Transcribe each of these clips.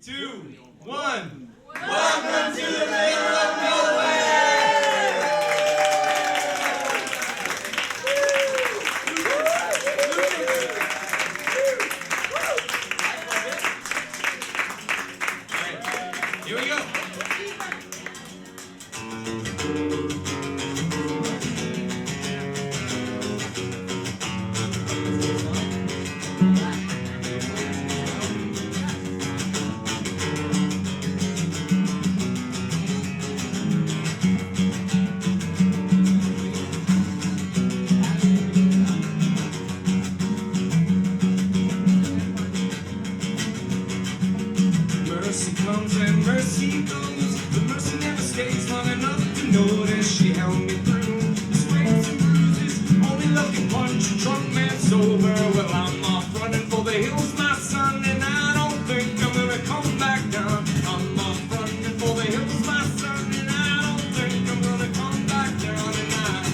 2, 1. Welcome to the middle of nowhere! Here we go. Mercy comes and mercy goes, but mercy never stays long enough to notice. She held me through the scrapes and bruises, only lucky punch, drunk man sober. Well, I'm off running for the hills, my son, and I don't think I'm gonna come back down. I'm off running for the hills, my son, and I don't think I'm gonna come back down tonight.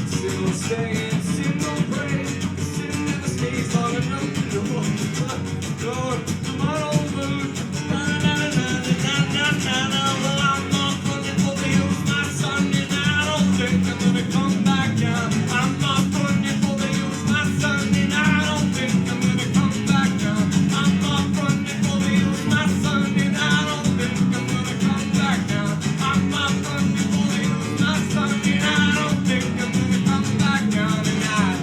Still staying, still no pray. Still never stays long enough to know. Lord, come on over. Na-na-na-na-na-na-na-na. Well, I'm off running for the hills, my son, and I don't think I'm gonna come back down. I'm off running for the hills, my son, and I don't think I'm gonna come back down. I'm off running for the hills, my son, and I don't think I'm gonna come back down. I'm off running for the hills, my son, and I don't think I'm gonna come back down tonight.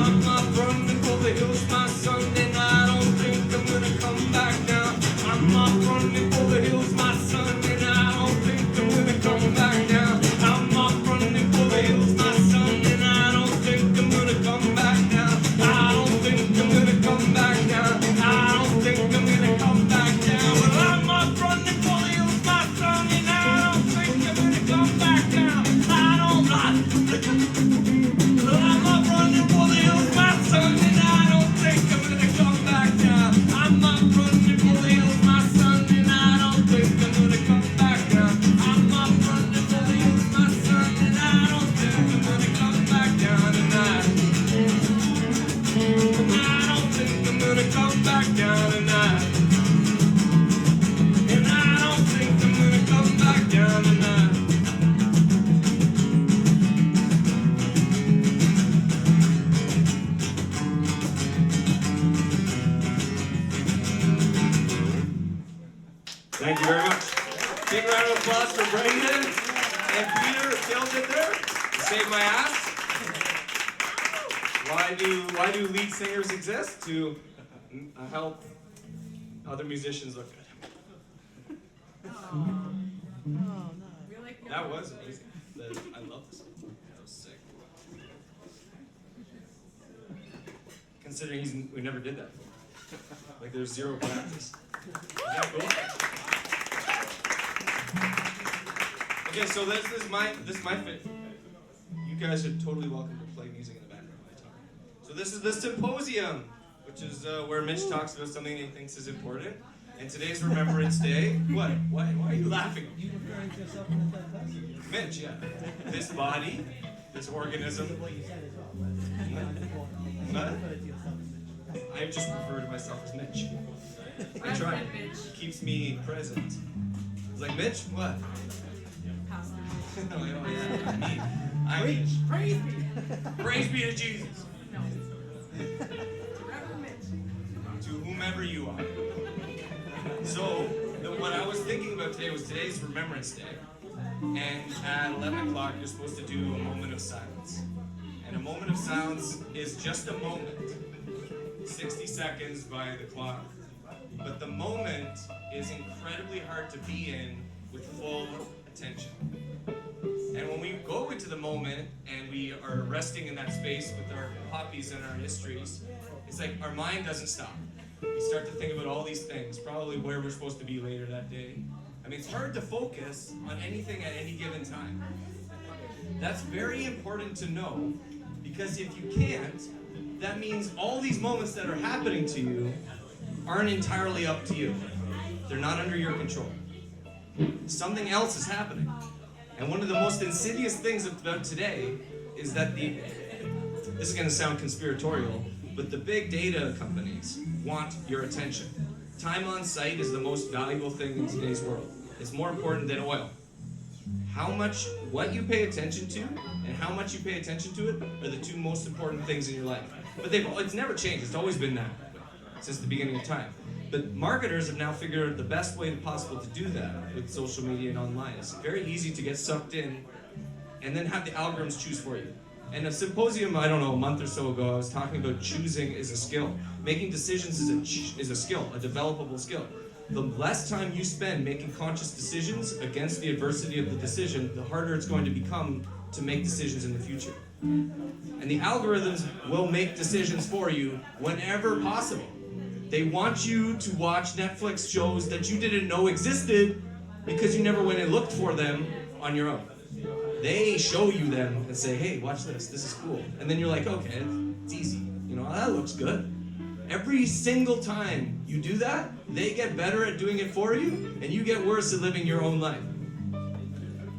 I'm not running for the hills, my son, and I don't think I'm gonna come back down. I'm not running for the hills, my son, and I don't think I'm gonna come back down. I'm not running for the hills, my son, and I don't think I'm gonna come back down. I don't think I'm gonna come back down. I don't think I'm gonna come back down. Well, I'm not running for the hills, my son, and I don't think I'm gonna come back down. I don't not. Well, I'm not running for the hills, my son, and I don't think I'm gonna come back down. I'm not running for the hills, my son, and I don't think I'm gonna come back down. I'm not running for the hills, my son, and I don't think I'm gonna come back down tonight. And I don't think I'm gonna come back down tonight. And I don't think I'm gonna come back down tonight. Thank you very much. Big round of applause for Brenden and Peter. Killed it there. Saved my ass. Why do lead singers exist? To help other musicians look good. That was amazing. I love this one. That was sick. Considering we never did that before. Like there's zero practice. Yeah, cool. Okay, so this is my fit. You guys are totally welcome to play music in the background anytime. So this is the Symposium, which is where Mitch talks about something he thinks is important. And today's Remembrance Day. What? Why are you laughing? You referring to yourself in the third person? Mitch, yeah. This body, this organism. What you said as well. What? You referred to yourself as Mitch. I just refer to myself as Mitch. I try. It keeps me present. It's like, Mitch, what? Oh, yeah, me. Praise be. Praise be to Jesus. To whomever you are. So, what I was thinking about today was today's Remembrance Day. And at 11 o'clock, you're supposed to do a moment of silence. And a moment of silence is just a moment. 60 seconds by the clock. But the moment incredibly hard to be in with full attention. And when we go into the moment and we are resting in that space with our hobbies and our histories, it's like our mind doesn't stop. We start to think about all these things, probably where we're supposed to be later that day. I mean, it's hard to focus on anything at any given time. That's very important to know, because if you can't, that means all these moments that are happening to you aren't entirely up to you. They're not under your control. Something else is happening. And one of the most insidious things about today is that this is going to sound conspiratorial, but the big data companies want your attention. Time on site is the most valuable thing in today's world. It's more important than oil. What you pay attention to and how much you pay attention to it are the two most important things in your life. But it's never changed. It's always been that way since the beginning of time. But marketers have now figured out the best way possible to do that with social media and online. It's very easy to get sucked in and then have the algorithms choose for you. And a symposium, I don't know, a month or so ago, I was talking about choosing is a skill. Making decisions is a skill, a developable skill. The less time you spend making conscious decisions against the adversity of the decision, the harder it's going to become to make decisions in the future. And the algorithms will make decisions for you whenever possible. They want you to watch Netflix shows that you didn't know existed because you never went and looked for them on your own. They show you them and say, hey, watch this is cool. And then you're like, okay, it's easy. That looks good. Every single time you do that, they get better at doing it for you, and you get worse at living your own life.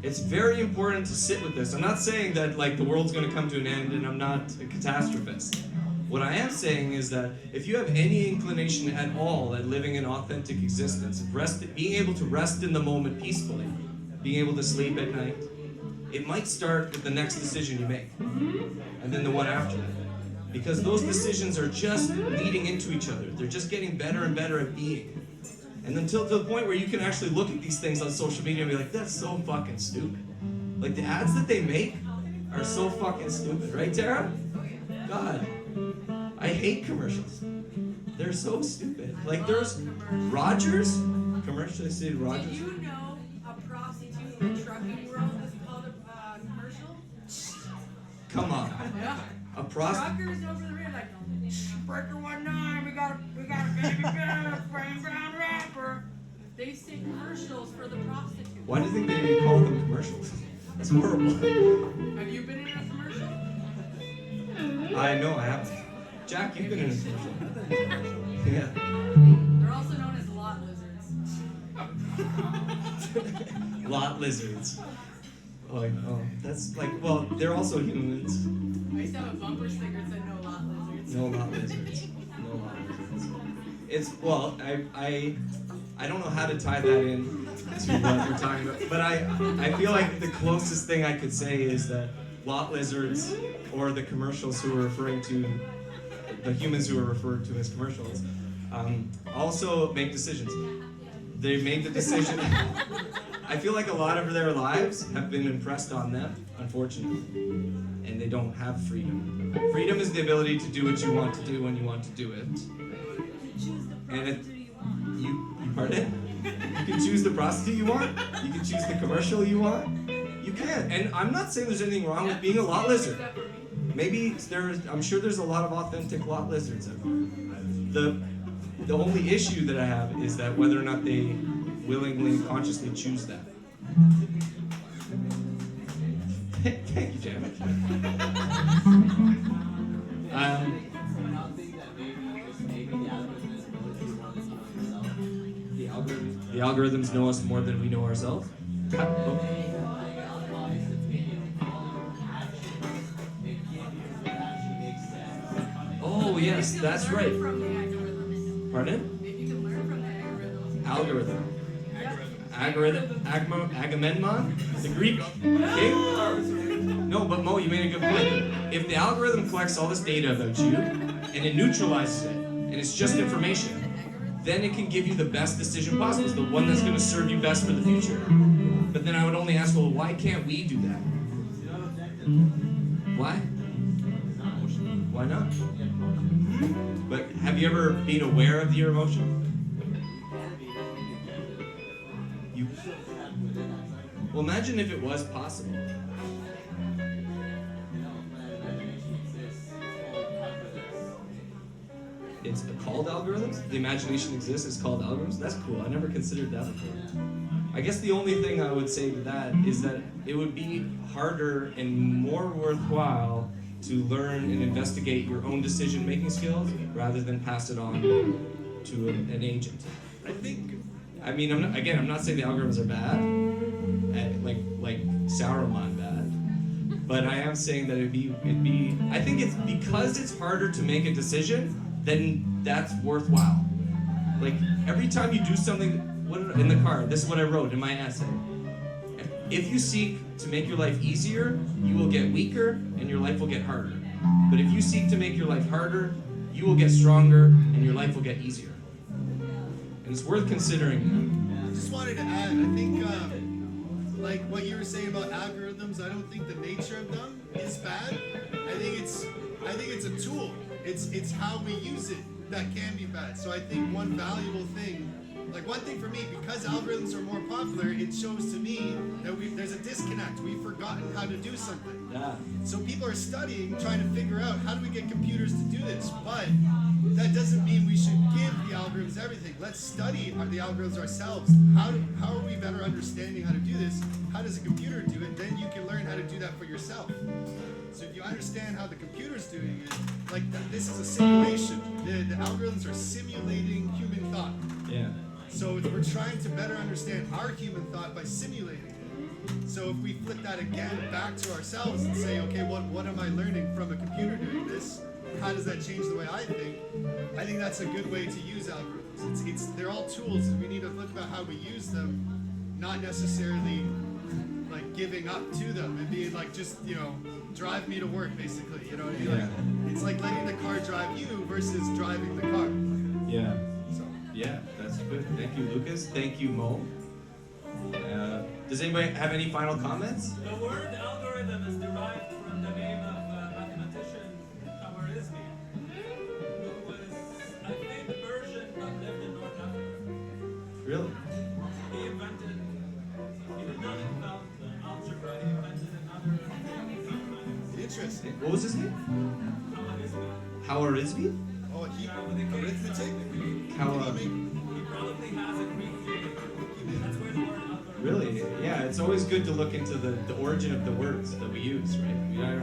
It's very important to sit with this. I'm not saying that the world's going to come to an end and I'm not a catastrophist. What I am saying is that if you have any inclination at all at living an authentic existence, being able to rest in the moment peacefully, being able to sleep at night, it might start with the next decision you make, and then the one after that. Because those decisions are just leading into each other. They're just getting better and better at being. And until to the point where you can actually look at these things on social media and be like, that's so fucking stupid. The ads that they make are so fucking stupid, right, Tara? God, I hate commercials. They're so stupid. There's Rogers commercial. I said Rogers. Did you know a prostitute in the trucking world is called a commercial? Come on. Yeah. A prostitute. Truckers over the road breaker 19, we got a baby girl, frame brown rapper. They sing commercials for the prostitutes. Why do you think they call them commercials? That's horrible. Have you been in a commercial? I know I haven't. Jack, you've been in a commercial. Yeah. They're also known as lot lizards. Lot lizards. Oh, that's they're also humans. I used to have a bumper sticker that said no lot lizards. No lot lizards. No lot lizards. I don't know how to tie that in to what we're talking about, but I feel like the closest thing I could say is that lot lizards, or the commercials who are referring to, the humans who are referred to as commercials, also make decisions. They made the decision. I feel like a lot of their lives have been impressed on them, unfortunately, and they don't have freedom. Freedom is the ability to do what you want to do when you want to do it. And you pardon? You can choose the prostitute you want. You can choose the commercial you want. You can. And I'm not saying there's anything wrong with being a lot lizard. Maybe I'm sure there's a lot of authentic lot lizards out there. The only issue that I have is that whether or not they willingly and consciously choose that. Thank you, Jam. The algorithms know us more than we know ourselves. Oh yes, that's right. Pardon? Maybe you can learn from the Algorithm. Agamemnon, the Greek king. No, but Mo, you made a good point. If the algorithm collects all this data about you and it neutralizes it, and it's just information, then it can give you the best decision possible. It's the one that's going to serve you best for the future. But then I would only ask, well, why can't we do that? Why? Why not? But have you ever been aware of your emotion? Well, imagine if it was possible. It's called algorithms? The imagination exists, it's called algorithms? That's cool. I never considered that before. I guess the only thing I would say to that is that it would be harder and more worthwhile to learn and investigate your own decision-making skills rather than pass it on to an agent. I mean, I'm not saying the algorithms are bad, like Sauron bad, but I am saying that it'd be. I think it's because it's harder to make a decision, then that's worthwhile. Like every time you do something, in the car, this is what I wrote in my essay. If you seek to make your life easier, you will get weaker and your life will get harder. But if you seek to make your life harder, you will get stronger and your life will get easier. And it's worth considering. I just wanted to add, I think, like what you were saying about algorithms, I don't think the nature of them is bad. I think it's a tool. It's how we use it that can be bad. So I think one valuable thing, like one thing for me, because algorithms are more popular, it shows to me that there's a disconnect. We've forgotten how to do something. Yeah. So people are studying, trying to figure out how do we get computers to do this. But that doesn't mean we should give the algorithms everything. Let's study the algorithms ourselves. How are we better understanding how to do this? How does a computer do it? Then you can learn how to do that for yourself. So if you understand how the computer's doing it, like this is a simulation. The algorithms are simulating human thought. Yeah. So we're trying to better understand our human thought by simulating it. So if we flip that again back to ourselves and say, okay, what am I learning from a computer doing this? How does that change the way I think? I think that's a good way to use algorithms. They're all tools, and we need to look about how we use them, not necessarily like giving up to them and being like just drive me to work basically. It's like letting the car drive you versus driving the car. Yeah. So. Yeah, that's good. Thank you, Lucas. Thank you, Mo. Does anybody have any final comments? The word algorithm is derived from the name of mathematician Kyle who was, I think, Persian but lived in North Africa. Really? He did not invent algebra, he invented another mathematics. Interesting. What was his name? Khwarizmi? Oh, Arithmetic. arithmetic? How? He probably has a Greek name. That's where the word algorithm. Really? Yeah, it's always good to look into the origin of the words that we use, right?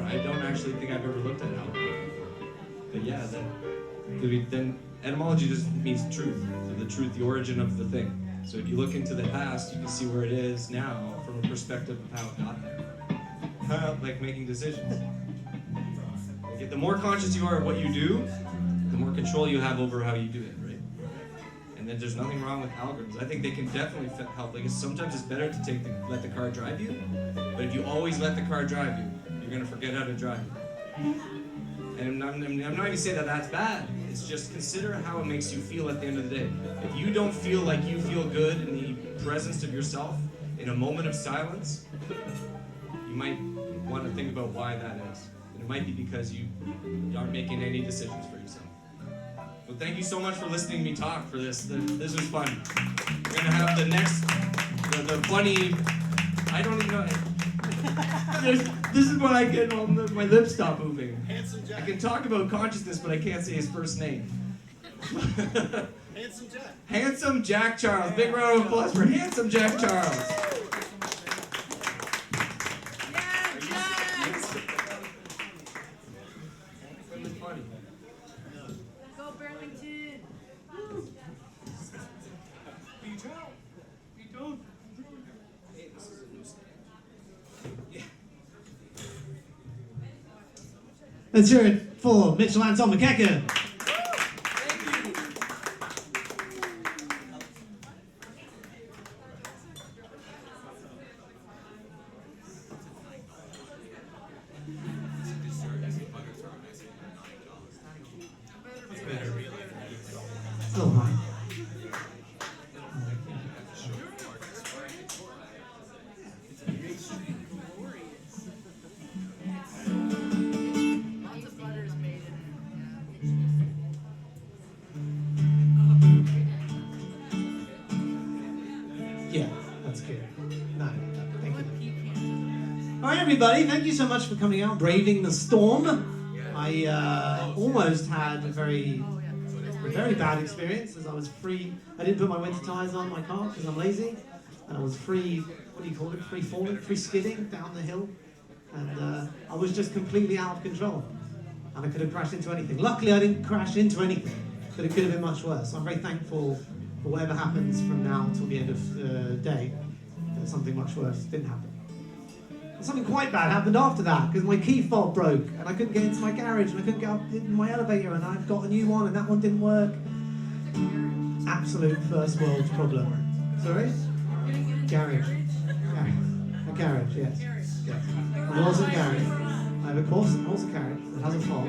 I don't actually think I've ever looked at algorithm. But yeah, then etymology just means truth. So the truth, the origin of the thing. So if you look into the past, you can see where it is now from a perspective of how it got there. Like making decisions. Like, the more conscious you are of what you do, the more control you have over how you do it, right? And then there's nothing wrong with algorithms. I think they can definitely help. Like sometimes it's better to let the car drive you, but if you always let the car drive you, you're gonna forget how to drive. And I'm not even saying that that's bad. It's just consider how it makes you feel at the end of the day. If you don't feel like you feel good in the presence of yourself in a moment of silence, you might want to think about why that is. And it might be because you aren't making any decisions for yourself. Well, thank you so much for listening to me talk for this. This was fun. We're gonna have the funny. I don't even know. This is what I get when my lips stop moving. Handsome Jack. I can talk about consciousness, but I can't say his first name. Handsome Jack. Handsome Jack Charles. Big round of applause for Handsome Jack Charles. Go Burlington! Let's hear it for Mitchell Anton MacEachern. Still high. Lots of butter is made in Yeah, that's good. No, thank you. All right, everybody, thank you so much for coming out, braving the storm. I almost had a very bad experience as I was free. I didn't put my winter tires on my car because I'm lazy, and I was free. What do you call it? Free falling, free skidding down the hill, and I was just completely out of control, and I could have crashed into anything. Luckily, I didn't crash into anything, but it could have been much worse. So I'm very thankful for whatever happens from now till the end of the day. That something much worse didn't happen. Something quite bad happened after that because my key fob broke and I couldn't get into my garage and I couldn't get up in my elevator and I've got a new one and that one didn't work. Absolute first world problem. Sorry? Garage. A garage, yes. Yes. It was a garage. I have a course and also a carriage that has a fob.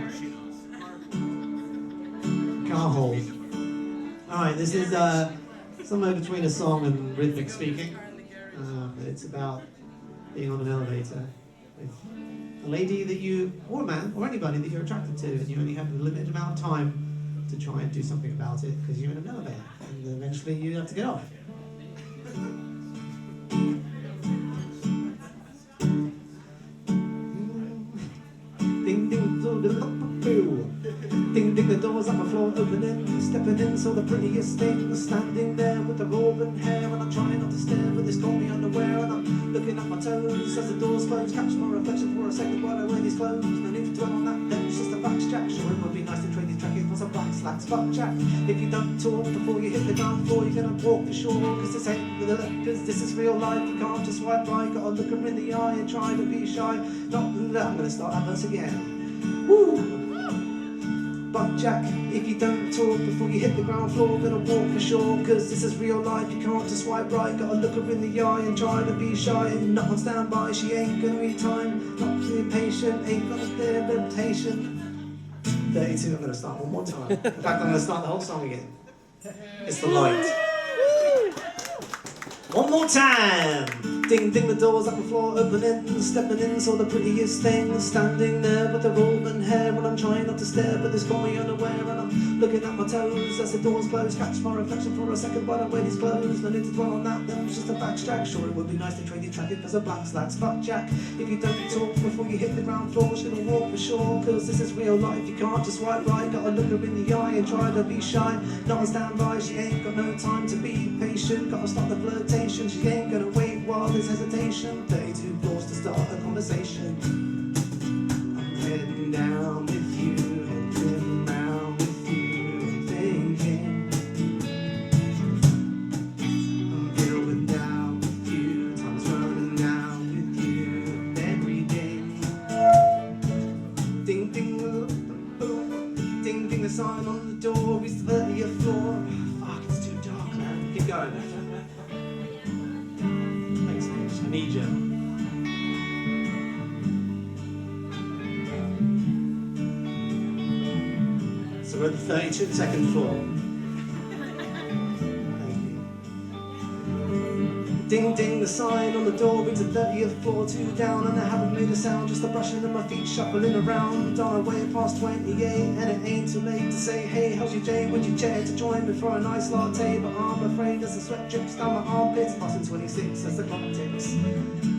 Car hold. Alright, this is somewhere between a song and rhythmic speaking. It's about being on an elevator with a lady that you, or a man, or anybody that you're attracted to, and you only have a limited amount of time to try and do something about it because you're in an elevator, and eventually you have to get off. Ding ding ding ding, the doors on the floor opening, stepping in, saw the prettiest thing, standing there with the auburn hair, and I'm trying not to stare with this comfy underwear, and I'm looking at my toes as the doors close, catch my reflection for a second while I wear these clothes, no need to dwell on that, then it's just a fax jack, sure it would be nice to trade these jackets for some black slacks, fuck jack, if you don't talk before you hit the ground floor, you're gonna walk for sure, cause this is real life, you can't just swipe right, gotta look her in the eye and try to be shy, not that, I'm gonna start that verse again, woo! But Jack, if you don't talk before you hit the ground floor, gonna walk for sure, cause this is real life, you can't just swipe right, gotta look her in the eye and try to be shy, not on standby, she ain't gonna need time, not being patient, ain't gonna stand temptation. 32, I'm gonna start one more time. In fact, I'm gonna start the whole song again. It's the light. One more time! Ding ding, the doors up the floor opening, stepping in, saw the prettiest thing, standing there with the auburn hair, and I'm trying not to stare, but this got me unaware, and I'm looking at my toes as the doors close, catch my reflection for a second while I wear these clothes, no need to dwell on that, then it's just a backstrack, sure it would be nice to trade your jacket for some black slacks, fuck Jack, if you don't talk before you hit the ground floor, she's gonna walk for sure, cause this is real life, you can't just swipe right, gotta look her in the eye and try to be shy, not on standby, she ain't got no time to be patient, gotta start the flirtation, she ain't gonna wait while there's hesitation, 32 floors to start a conversation. I'm heading down with you, heading round with you, I'm thinking I'm feeling down with you, time's running out with you, everything. Ding ding, ding ding, the sign on the door is the 30th floor. Fuck, it's too dark, man. Keep going. I need you. So we're at the 32nd floor. Thank you. Ding ding, the sign on the door brings the 30th floor, 2 down, and I haven't made a sound, just the brushing of my feet shuffling around. On our way past 28, and it ain't too late to say, hey, how's your day? Would you care to join me for a nice latte? But I'm afraid as the sweat drips down my armpits, passing 26 as the clock ticks.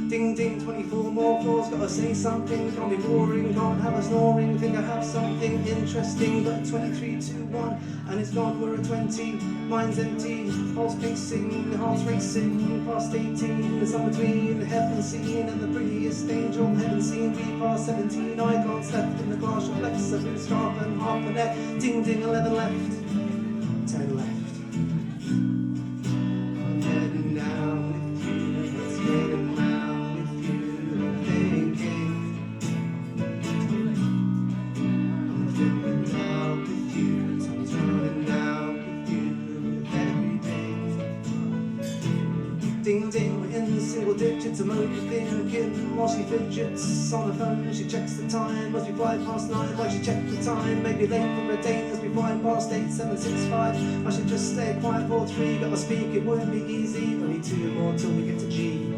Ding ding, 24 more floors, gotta say something, can't be boring, can't have a snoring, think I have something interesting, but 23, 2, 1, and it's gone, we're at 20, mine's empty, pulse pacing, heart's racing, past 18, the sum between heaven seen and the prettiest angel heaven seen, we past 17, icons left in the glass reflects a blue scarf and half a neck, ding ding, 11 left, 10 left. I'm heading down with you, it's getting round with you, thinking I'm feeling down with you, time's running out with you, everything. Ding ding, we're in the single digits, I'm only thinking while she fidgets on the phone, she checks the time, must be 5 past 9, why she check the time, maybe late for a date, must be 5 past 8, 7, 6, 5, I should just stay quiet for 3, gotta speak, it won't be easy, only 2 more till we get to G.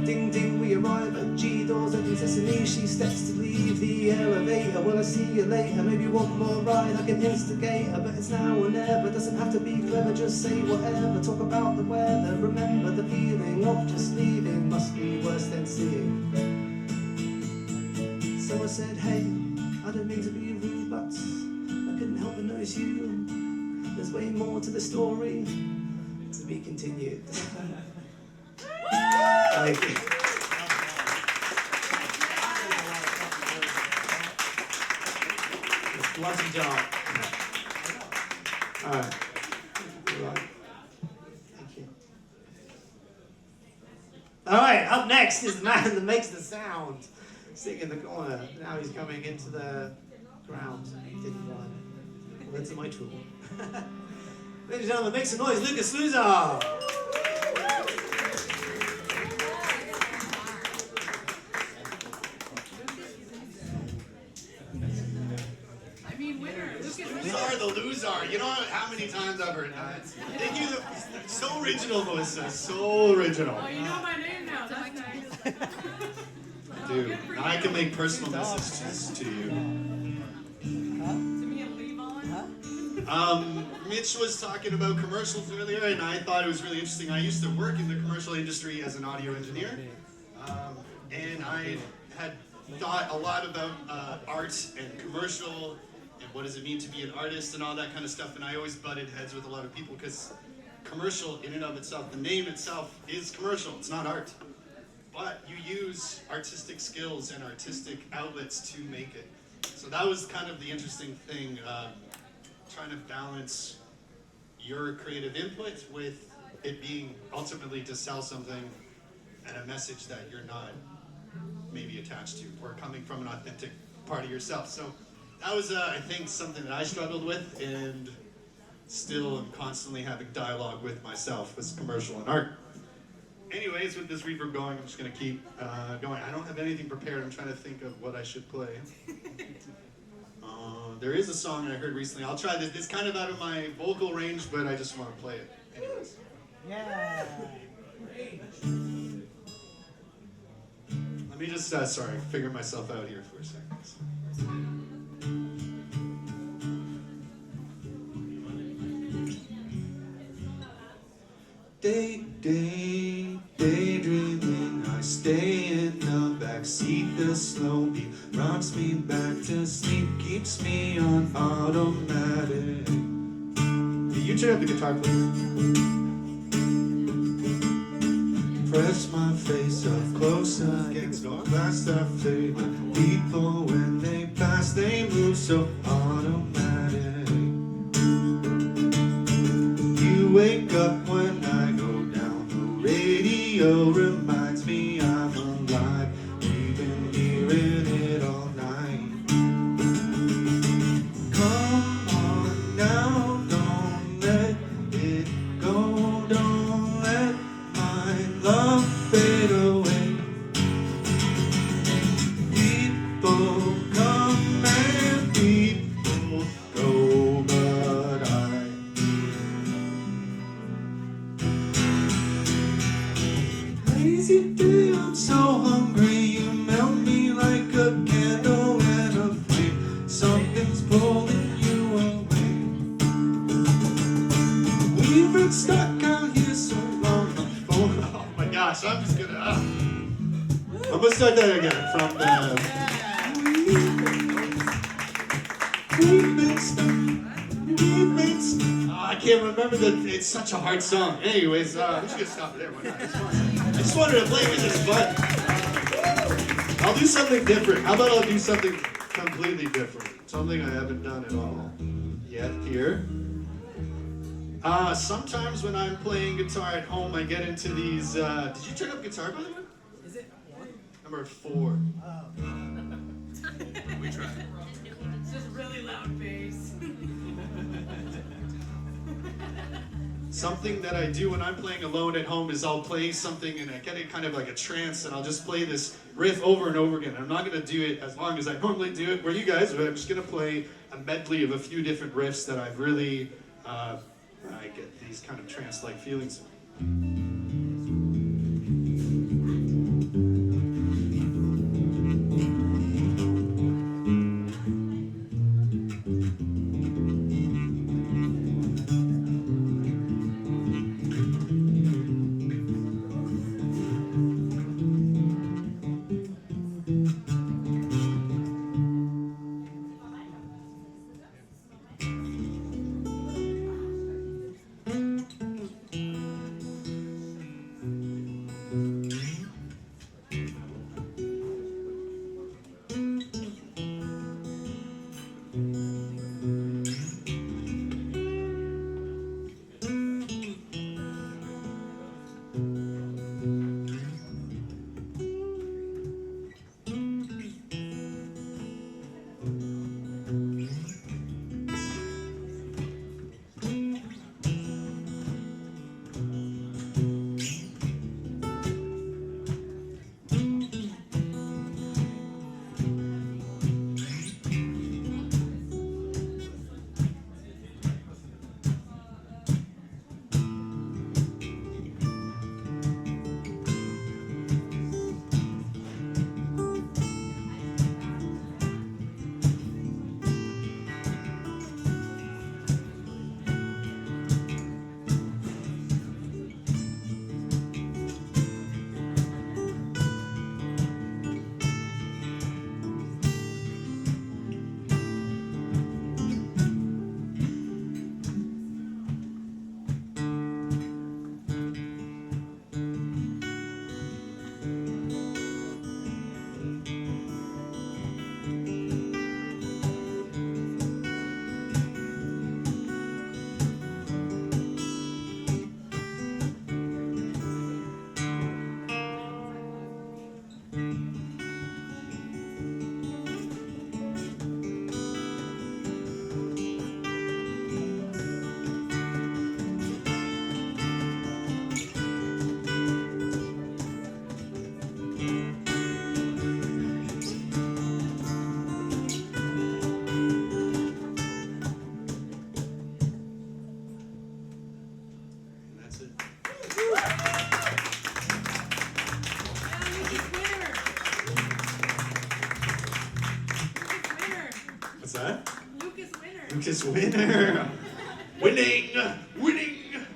Ding ding, we arrive at G doors, open sesame. She steps to leave the elevator. Well, I see you later. Maybe one more ride, I can instigate her, but it's now or never. Doesn't have to be clever, just say whatever. Talk about the weather. Remember the feeling of just leaving must be worse than seeing. So I said, hey, I don't mean to be rude, but I couldn't help but notice you. There's way more to the story to be continued. Thank you. Lovely job. All right. Thank you. All right, up next is the man that makes the sound. Sitting in the corner. Now he's coming into the ground. He didn't want. Well, that's my tool. Ladies and gentlemen, make some noise, Lukas Sluzar. I mean, winner. Lucas Sluzar the loser. You know how many times I've heard that? Thank you. So original, Melissa. So original. Oh, you know my name now. That's nice. Dude, now I can make personal messages to you. To me and Levon. Mitch was talking about commercials earlier, and I thought it was really interesting. I used to work in the commercial industry as an audio engineer, and I had thought a lot about art and commercial, and what does it mean to be an artist and all that kind of stuff, and I always butted heads with a lot of people because commercial in and of itself, the name itself is commercial, it's not art. But you use artistic skills and artistic outlets to make it. So that was kind of the interesting thing, trying to balance your creative input with it being ultimately to sell something and a message that you're not maybe attached to or coming from an authentic part of yourself. So that was, I think, something that I struggled with and still am constantly having dialogue with myself with commercial and art. Anyways, with this reverb going, I'm just going to keep going. I don't have anything prepared. I'm trying to think of what I should play. There is a song I heard recently. I'll try this. It's kind of out of my vocal range, but I just want to play it. Anyways. Yeah. Let me just, figure myself out here for a second. Daydreaming, I stay in the backseat. The slow beat rocks me back to sleep, keeps me on automatic. You turn up the guitar, please. Press my face up close against the glass that fade. People when they pass, they move so automatic. You wake up when I go down. The radio reminds me I'm alive. We've been hearing it all night. Come on now, don't let it go. Don't let my love fade away. People come and people go, but crazy day, I'm so hungry. You melt me like a candle and a flame. Something's pulling you away. We've been stuck out here so long. Oh my gosh, I'm just gonna. I'm gonna start that again from the. We've been stuck. We've been stuck. I can't remember it's such a hard song. Anyways, I'm just gonna stop it there. Why not? It's fun. I just wanted to play because it's fun. I'll do something different. How about I'll do something completely different? Something I haven't done at all yet here. Sometimes when I'm playing guitar at home, I get into these. Did you turn up guitar, by the way? Is it one? Number 4. We tried. It's just really loud bass. Something that I do when I'm playing alone at home is I'll play something and I get it kind of like a trance and I'll just play this riff over and over again. I'm not going to do it as long as I normally do it where you guys, but I'm just going to play a medley of a few different riffs that I've really, I get these kind of trance-like feelings. That's it. What's that? Lucas Winner. Lucas Winner. Winning.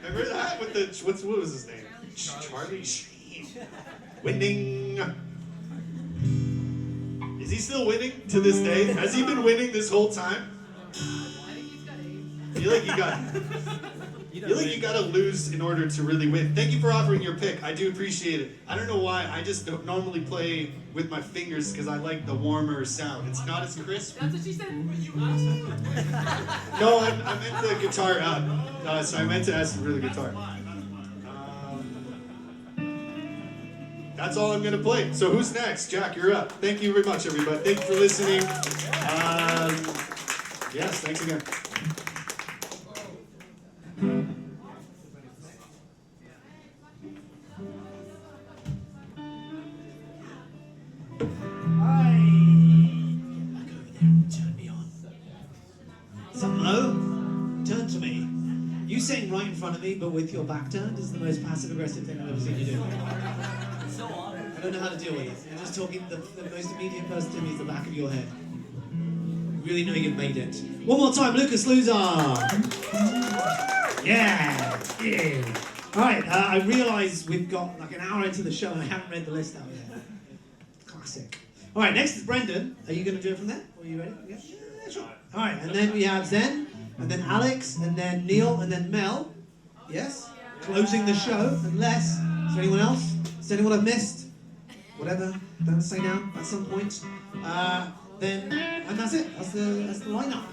Remember that with the what was his name? Charlie Sheen. Winning. Is he still winning to this day? Has he been winning this whole time? I feel like you gotta lose in order to really win. Thank you for offering your pick. I do appreciate it. I don't know why. I just don't normally play with my fingers because I like the warmer sound. It's not as crisp. That's what she said. No, I meant the guitar. So I meant to ask for the guitar. That's all I'm gonna play. So who's next? Jack, you're up. Thank you very much, everybody. Thank you for listening. Yes, thanks again. Turn me on. Something low? Turn to me. You sing right in front of me, but with your back turned is the most passive-aggressive thing I've ever seen you do. I don't know how to deal with it. You're just talking, the most immediate person to me is the back of your head. You really know you've made it. One more time, Lukas Sluzar. Yeah. All right, I realise we've got like an hour into the show and I haven't read the list out yet. Classic. All right, next is Brenden. Are you going to do it from there? Are you ready? Yeah, sure. All right, and then we have Zen, and then Alex, and then Neil, and then Mel. Yes? Closing the show, unless, is there anyone else? Is there anyone I've missed? Whatever, don't say now, at some point. And that's it, that's the lineup.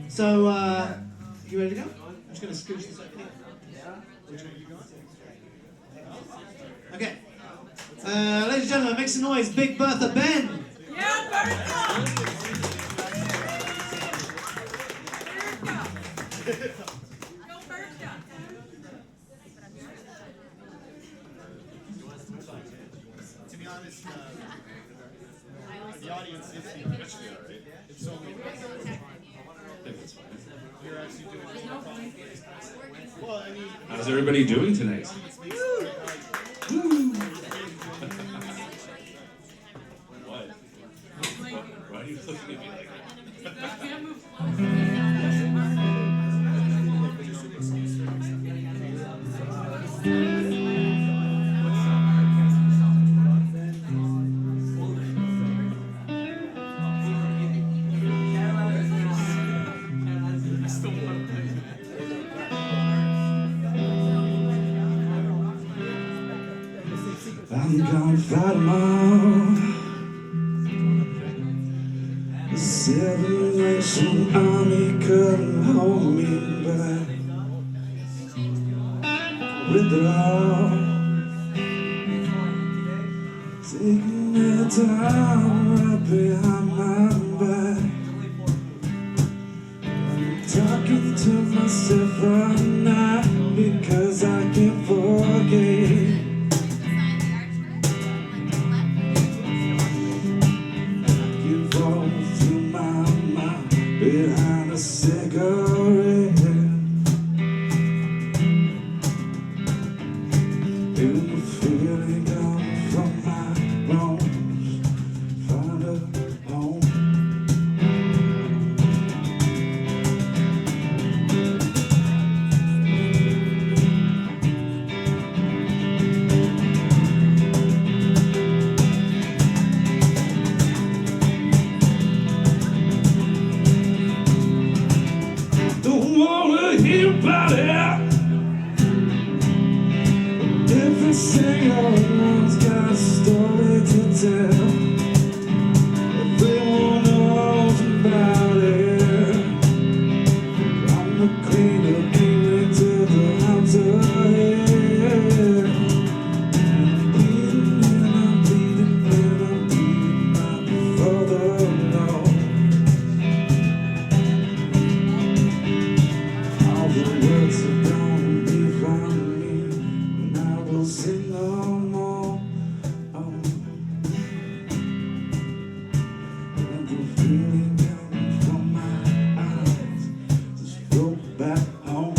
So, you ready to go? I'm just going to scooch this over here. Okay. Ladies and gentlemen, make some noise, Big Bertha Ben. Yeah, Bertha! Go Bertha! To be honest, the audience is here. It's so many. You're actually doing it. Well, I mean, How's everybody doing tonight? What? Why are you looking at me like that? Can't move I'm gonna fight 'em all. The 7 Nation Army couldn't hold me back. With it all, taking it down right behind my back. I'm talking to myself right now because I can't forget. Behind a cigarette, feel the feeling coming from my bones. Find a home. Don't wanna hear about it. Every single one's got a story to tell. Everyone knows about it. I'm the queen of England to the house of hell. I'm bleeding and I'm bleeding and I'm bleeding out before the Lord. All the words have gone and be from me, and I will sing no more. Oh. And the feeling coming from my eyes just go back home.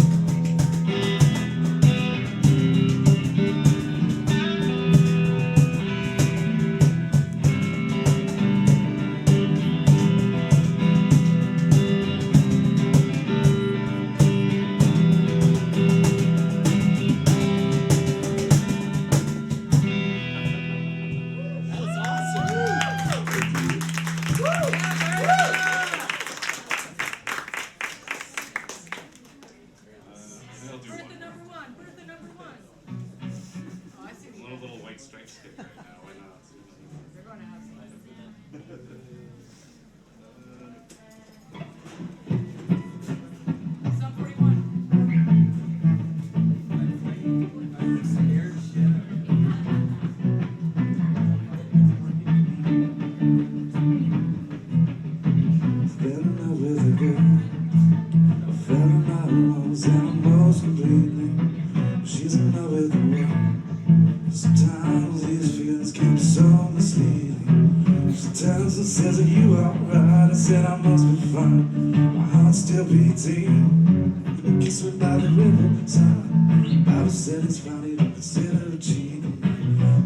fine. My heart's still beating. Kiss me by the riverside. Bible said it's fine, you don't consider it cheating.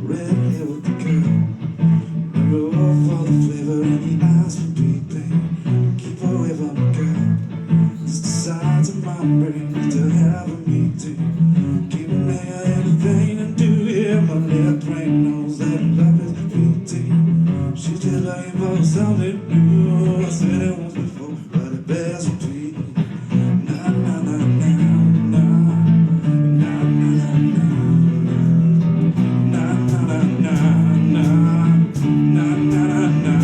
Red hair with the girl. Remember all for the flavor and the eyes for beating. Keep away from the girl. Just the sides of my brain to have a meeting. Keep an eye on anything and do it. My left brain knows that love is beating. She's just looking for something new. I said it once before, but it bears repeating. Na na na na na na na na na na na na na na.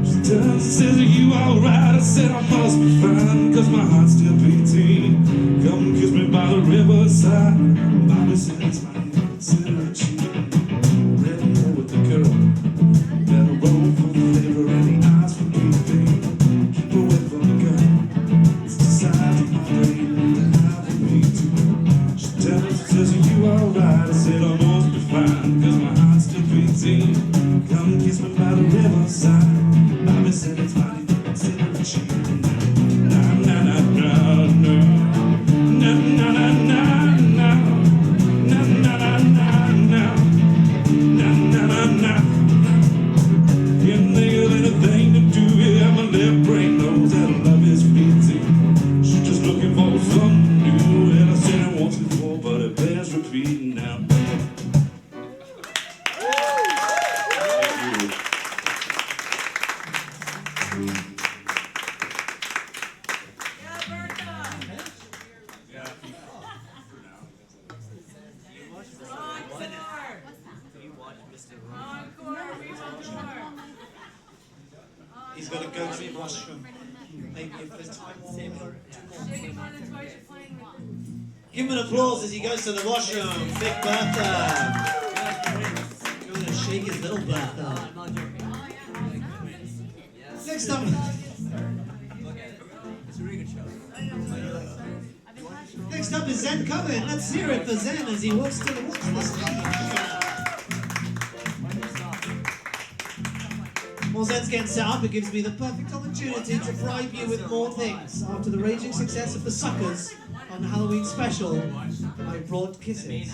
She turns and says, are you alright? I said I must be fine, cause my heart's still beating. Come kiss me by the riverside. Bobby said it's fine, consider it cheating. Red hair with the girl. Let her roll for the flavor and the eyes for beating. Keep away from the girl. It's the side of my brain to have me too. She tells me, says, are you alright? I said I must be fine, cause my heart's still beating. Come kiss me by the riverside. Bobby said it's fine, consider it cheating. Na na na na na na na na na na na na na na na na na. Can't think of anything to do. Yeah, my left brain knows that love is beating. She's just looking for something new. And I said it once before, but it bears repeating now. Yeah, Bertha. Encore. We want more. He's got to go to the washroom. Maybe if there's time, Shake it more than twice you're playing with. Give him an applause as he goes to the washroom. Big Bertha. Going to shake his little Bertha. Next up. Next up is Zen Cohen. Let's hear it for Zen as he walks to the stage. While Zen's getting set up, it gives me the perfect opportunity to bribe you with more things. After the raging success of the Suckers on the Halloween special, I brought kisses.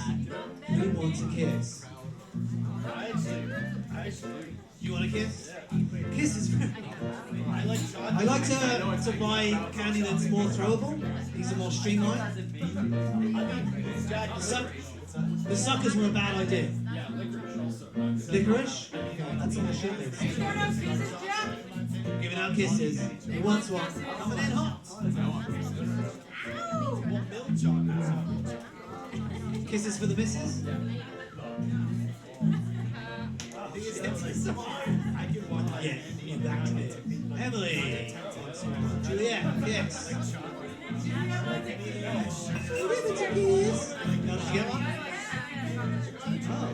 Who wants a kiss? You want a kiss? Kisses. I like to buy candy that's more throwable. These are more streamlined. The Suckers were a bad idea. Licorice? Okay, that's on the shit list. Giving out kisses, Jeff? Giving out kisses. He wants one. Coming in hot. Kisses for the missus? Yeah, you're back to it. Emily. Juliet, yes. Now, did you get one? Oh,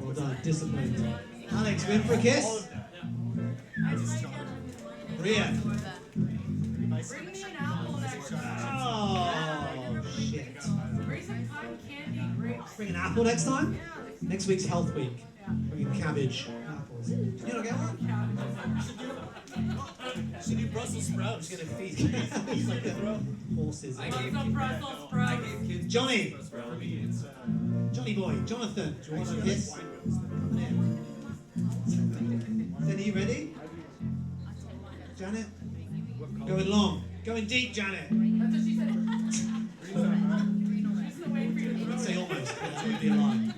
well done. Disciplined. Alex, we in for a kiss? Ria. Bring me an apple next time. Oh, shit. Bring some cotton candy and grapes. Bring an apple next time? Yeah, like Next week's health week. Bring cabbage. Apples. You don't get one? Should do Brussels sprouts. Just gonna feed He's like horses. some Brussels sprouts. Johnny! Johnny boy, Jonathan, do you want a kiss? Come in. Then are you ready? Janet? Going long. Going deep, Janet. That's what she said. She's still waiting for you to I'd throw say it. almost, but that would be a lie.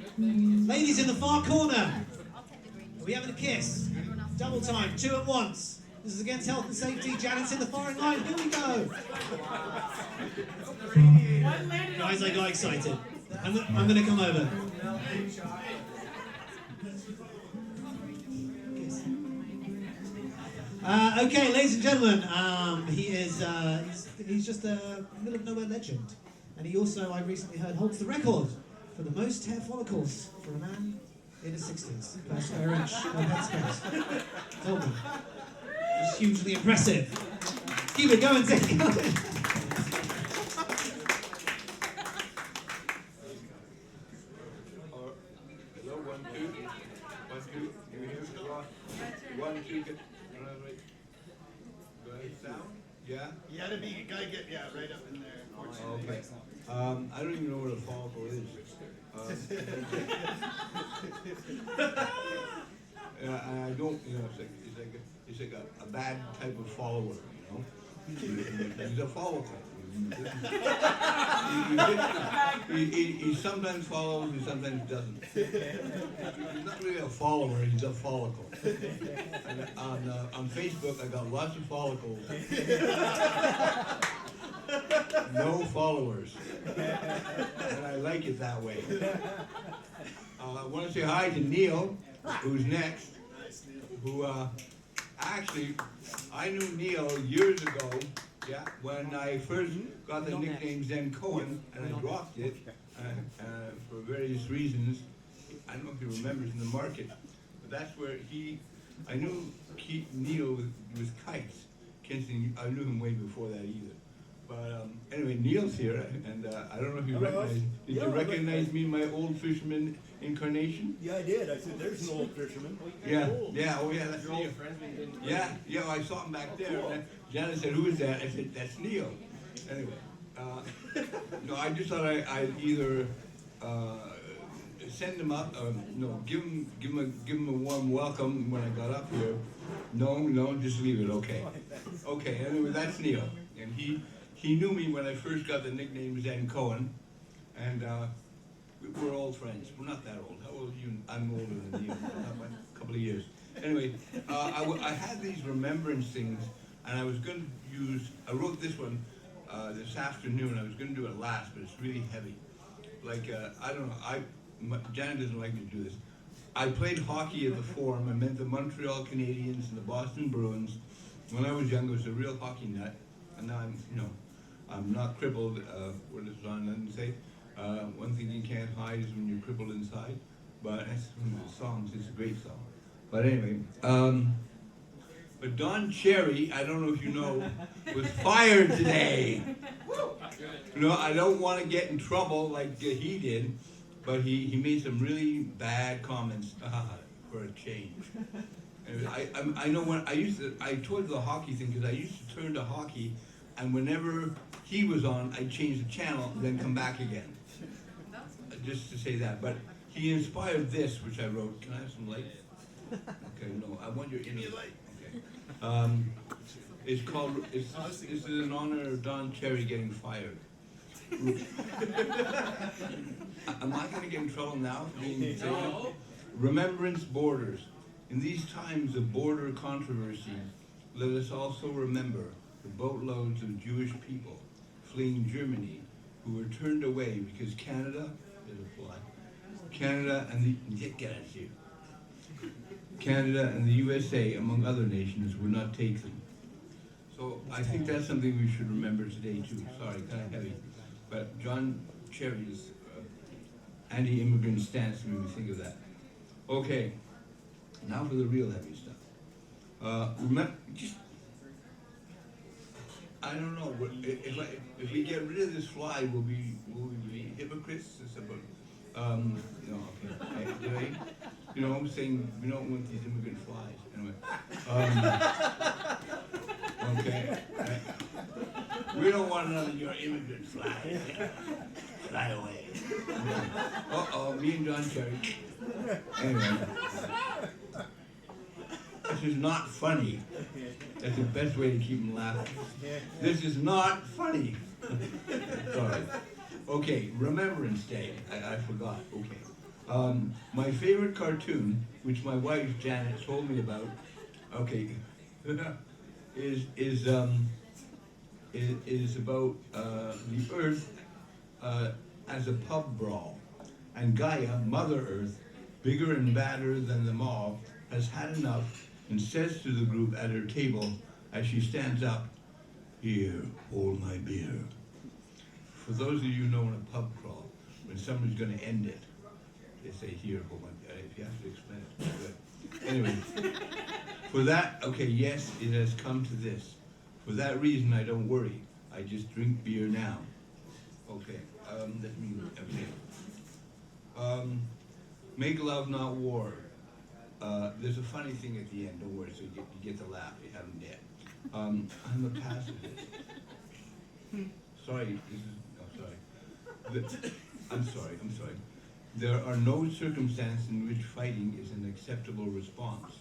Ladies in the far corner. Are we having a kiss? Double time, 2 at once. This is against health and safety. Janet's in the firing line. Here we go. One landed on Guys, I got excited. I'm going to come over. Okay, ladies and gentlemen, he is he's just a middle of nowhere legend, and he also, I recently heard, holds the record for the most hair follicles for a man in his 60s per square inch of headspace. Told me. It's hugely impressive. Keep it going, Zen Cohen. Hello, 1, 2. 1, 2. You hear me? 1, 2. Get right. Go. sound? Yeah? You gotta get right up in there. Unfortunately. Okay. I don't even know what a follicle is. And I don't, it's like a bad type of follower, He's a follicle. He sometimes follows, he sometimes doesn't. He's not really a follower, he's a follicle. And on Facebook, I got lots of follicles. No followers. And I like it that way. I want to say hi to Neil, who's next, who actually, I knew Neil years ago, when I first got the nickname Zen Cohen, and I dropped it for various reasons. I don't know if he remembers in the market, but that's where I knew Neil with kites. I knew him way before that either. But anyway, Neil's here, and I don't know if you recognize. Did you recognize me, my old fisherman incarnation? Yeah, I did. I said, "There's an old fisherman." Yeah, oh yeah, that's Neil. Yeah, I saw him back there. And Janet said, "Who is that?" I said, "That's Neil." Anyway, no, I just thought I'd either send him up, give him a warm welcome when I got up here. No, just leave it. Okay. Anyway, that's Neil, and he knew me when I first got the nickname Zen Cohen, and we're old friends. We're not that old. How old are you? I'm older than you, by a couple of years. Anyway, I had these remembrance things, and I was going to I wrote this one this afternoon. I was going to do it last, but it's really heavy. Like, I don't know, Janet doesn't like me to do this. I played hockey at the Forum. I met the Montreal Canadiens and the Boston Bruins. When I was young, I was a real hockey nut, and now I'm not crippled. What does John Lennon say? One thing you can't hide is when you're crippled inside. But that's one of the songs. It's a great song. But anyway, but Don Cherry, I don't know if you know, was fired today. I don't want to get in trouble like he did, but he made some really bad comments for a change. And I know when I told the hockey thing because I used to turn to hockey, and whenever he was on, I'd change the channel and then come back again. Just to say that, but he inspired this, which I wrote. Can I have some light? Okay, no, I want your inner light. Okay. It's called. This is in honor of Don Cherry getting fired. Am I going to get in trouble now? No. Remembrance borders. In these times of border controversy, let us also remember the boatloads of Jewish people fleeing Germany who were turned away because Canada and the USA, among other nations, would not take them. So I think that's something we should remember today too. Sorry, kind of heavy. But John Cherry's anti-immigrant stance made me think of that. Okay, now for the real heavy stuff. Remember, I don't know. If we get rid of this fly, will we be hypocrites? It's about, no, okay. I'm saying we don't want these immigrant flies. Anyway, okay. We don't want none of your immigrant flies. Fly away. Me and John Cherry. Anyway. This is not funny. That's the best way to keep them laughing. This is not funny. Sorry. Okay, Remembrance Day. I forgot. Okay. My favorite cartoon, which my wife Janet told me about, okay, is about the Earth as a pub brawl, and Gaia, Mother Earth, bigger and badder than them all, has had enough and says to the group at her table as she stands up, "Here, hold my beer." For those of you who know in a pub crawl, when someone's going to end it, they say, "Here, hold my beer." If you have to explain it, it's good. Anyway, for that, okay, yes, it has come to this. For that reason, I don't worry. I just drink beer now. Okay, let me, okay. Make love, not war. There's a funny thing at the end, don't worry, so you get to laugh, you haven't yet. I'm a pacifist. Sorry, this is, oh, sorry. I'm sorry. There are no circumstances in which fighting is an acceptable response.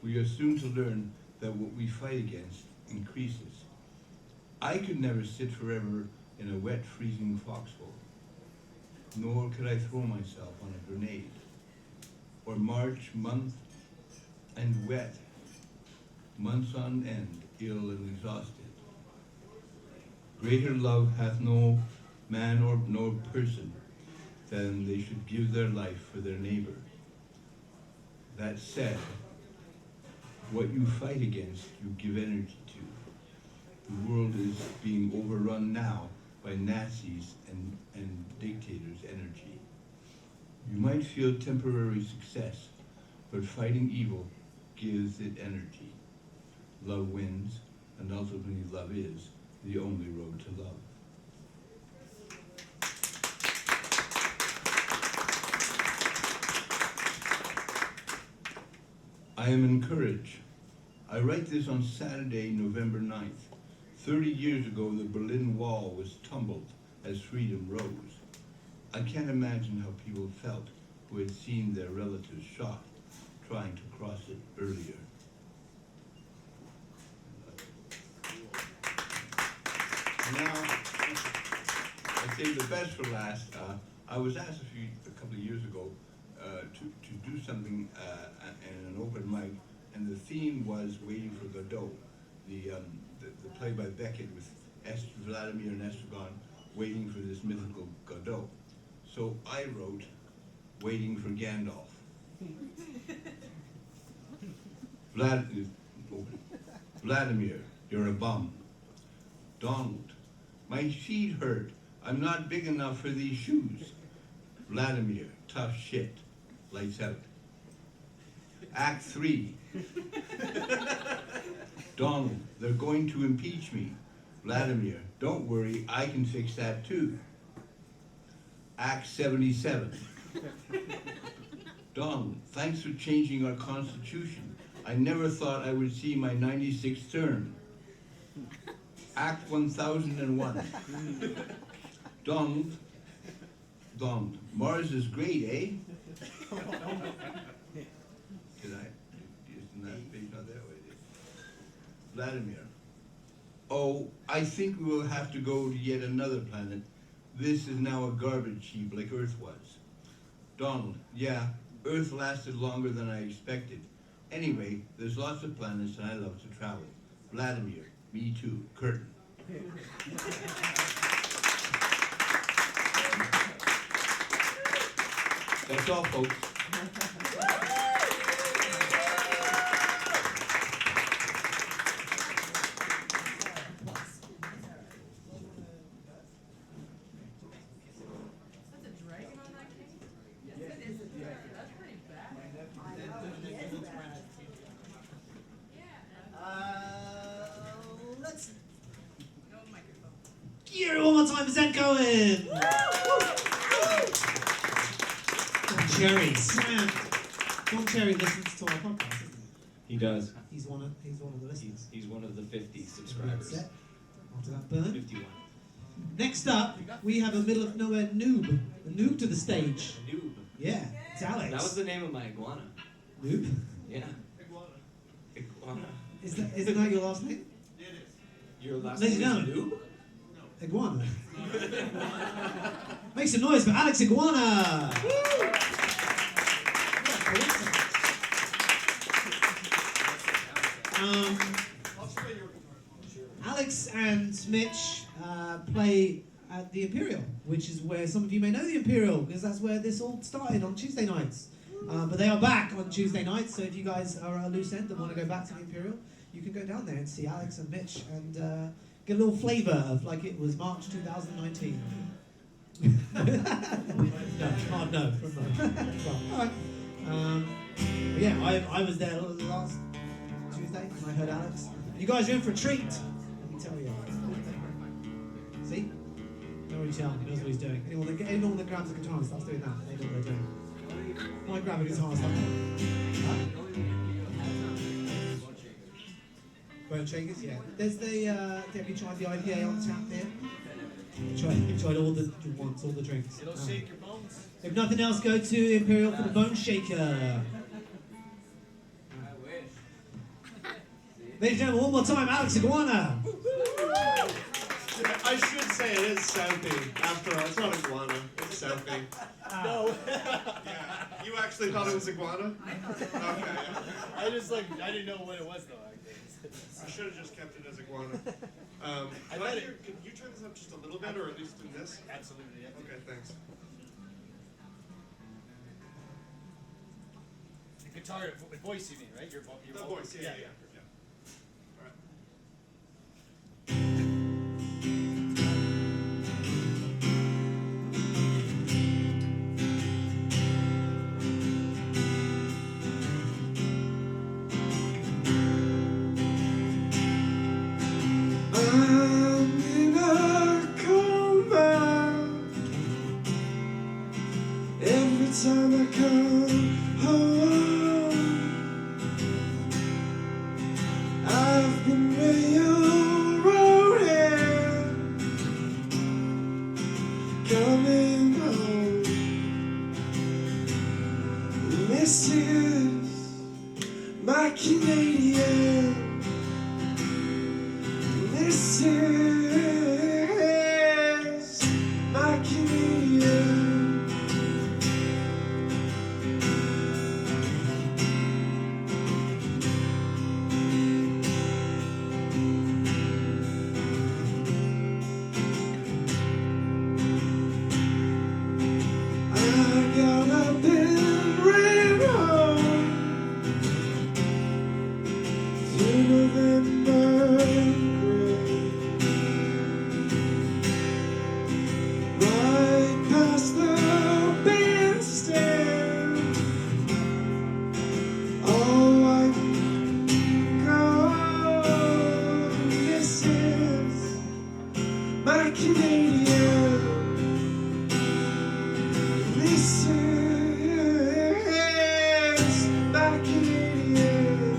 We are soon to learn that what we fight against increases. I could never sit forever in a wet, freezing foxhole, nor could I throw myself on a grenade, or march month and wet, months on end, ill and exhausted. Greater love hath no man or no person than they should give their life for their neighbor. That said, what you fight against, you give energy to. The world is being overrun now by Nazis and dictators' energy. You might feel temporary success, but fighting evil gives it energy. Love wins, and ultimately love is the only road to love. I am encouraged. I write this on Saturday, November 9th. 30 years ago, the Berlin Wall was tumbled as freedom rose. I can't imagine how people felt who had seen their relatives shot trying to cross it earlier. Now, I saved the best for last. I was asked a couple of years ago to do something in an open mic, and the theme was Waiting for Godot, the play by Beckett with Vladimir and Estragon waiting for this mythical Godot. So I wrote Waiting for Gandalf. Vladimir, you're a bum. Donald, my feet hurt. I'm not big enough for these shoes. Vladimir, tough shit. Lights out. Act 3. Donald, they're going to impeach me. Vladimir, don't worry, I can fix that too. Act 77. Donald, thanks for changing our constitution. I never thought I would see my 96th term. Act 1001. Donald, Mars is great, eh? Isn't that page not that way? Vladimir, oh, I think we will have to go to yet another planet. This is now a garbage heap like Earth was. Donald, yeah, Earth lasted longer than I expected. Anyway, there's lots of planets and I love to travel. Vladimir, me too. Curtain. That's all, folks. That's a dragon on that cake? Yes, it is. That's pretty bad. Let's No microphone. hear it one more time for Zen Cohen. Don Cherry, Sam. Don Cherry listens to our podcast, isn't He does. he? He's one of the listeners. He's one of the 50 subscribers. Set. After that burn. 51. Next up, we have a middle of nowhere noob. A noob to the stage. Noob. Yeah, it's Alex. That was the name of my iguana. Noob. Yeah. Iguana. Isn't that your last name? Your last Ladies name and is Noob? Iguana. Make some noise for Alex Iguana. Alex and Mitch play at the Imperial, which is where some of you may know the Imperial, because that's where this all started on Tuesday nights. But they are back on Tuesday nights, so if you guys are at a loose end and want to go back to the Imperial, you can go down there and see Alex and Mitch and get a little flavour of like it was March 2019. No. Alright. But yeah, I was there last Tuesday and I heard Alex. You guys are in for a treat, let me tell you. See? Don't really tell, he knows what he's doing. Anyone that grabs a guitar and starts doing that, they know what they're doing. Why grab a guitar and start doing that? Huh? Bone shakers, yeah. There's the, have you tried the IPA on tap here? You've tried all the all the drinks. It'll shake your bones. If nothing else, go to Imperial for the bone shaker. Ladies and gentlemen, one more time, Alex Iguana. I should say it is Southie. After all, it's not Iguana. It's Southie. No. Yeah. You actually thought it was Iguana? Okay. I didn't know what it was though. I should have just kept it as Iguana. I Can bet can you turn this up just a little bit, or at least in this? Absolutely. Yeah. Okay, thanks. The guitar, voice you mean, right? Your The vocal. voice, yeah. All right. I'm in a coma. Every time I come home, I've been railroaded coming home. This is my Canadian. This is my Canadian. I got up and ran home through November gray, right past the bandstand. Oh, I go. This is my Canadian. This is my Canadian.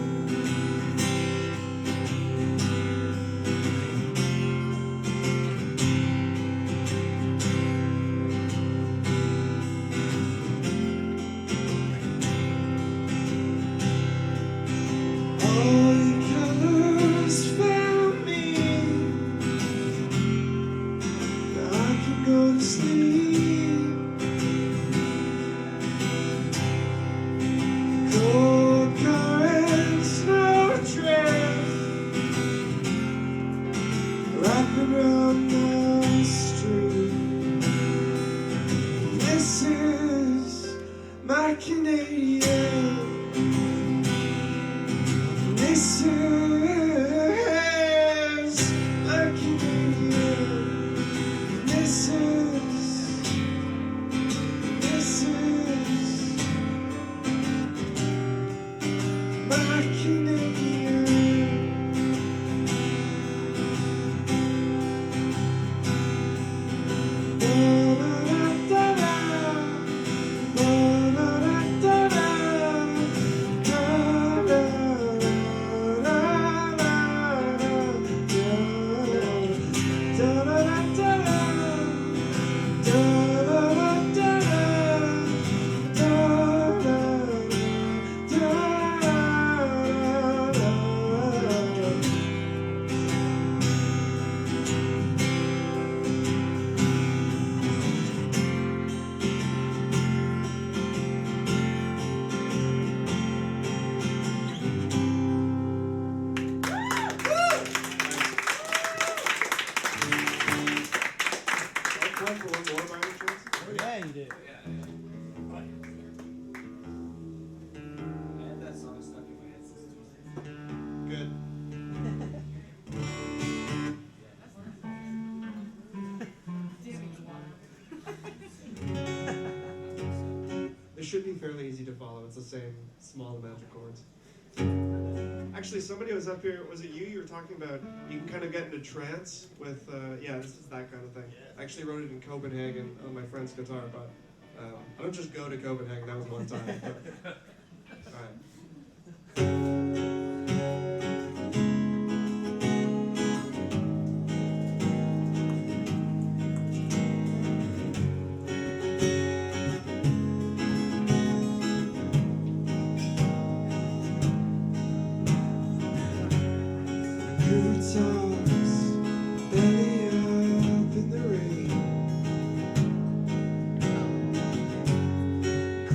All your colors found me. Now I can go to sleep. Cold car and snowdrift wrapping around the street. This is my Canadian. This is my Canadian. This is my Canadian. Apply for one more by any chance? Yeah, you did. I had that song stuck in my head since Tuesday. Good. It should be fairly easy to follow. It's the same small amount of chords. Actually, somebody was up here. Was it you? You were talking about you can kind of get into trance with. Yeah, this is that kind of thing. I actually wrote it in Copenhagen on my friend's guitar, but I don't just go to Copenhagen. That was one time. But, all right.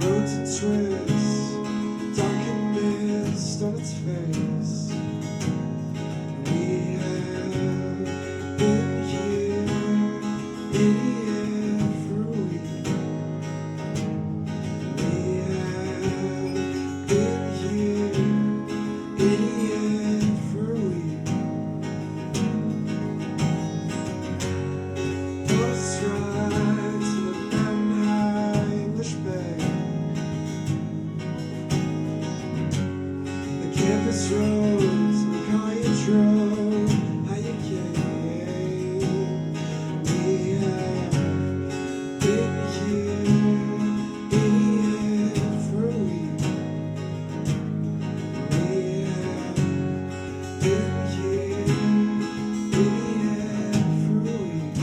roads and twists, dark and mist on its face. We have been here in the air for a week. We have been here in the air for a week. Bus rides to the mountain high English Bay. The campus roads, the car you drove, how you came. We have been here in the air for a week. We have been here in the air for a week.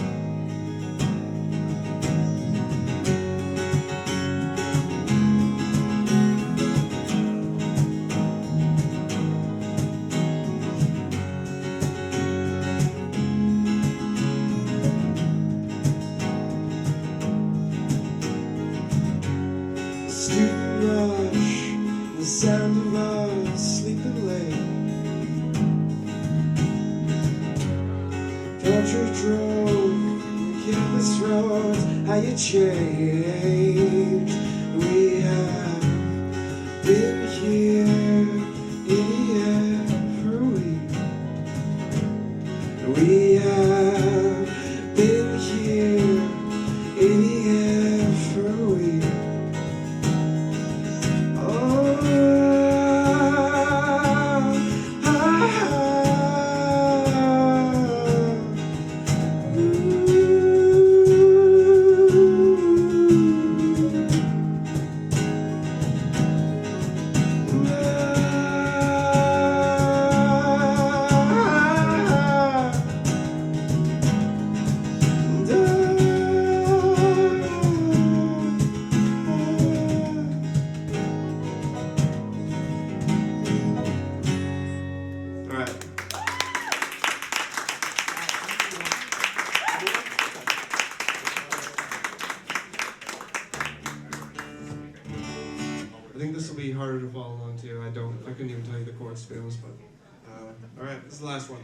The student rush, the sound of us sleeping late. Country drove, the campus roads, how you changed. We have been here in the air for a week. We have been here in the air for a week. All right. I think this will be harder to follow along to. I couldn't even tell you the chords to be honest, but all right, this is the last one.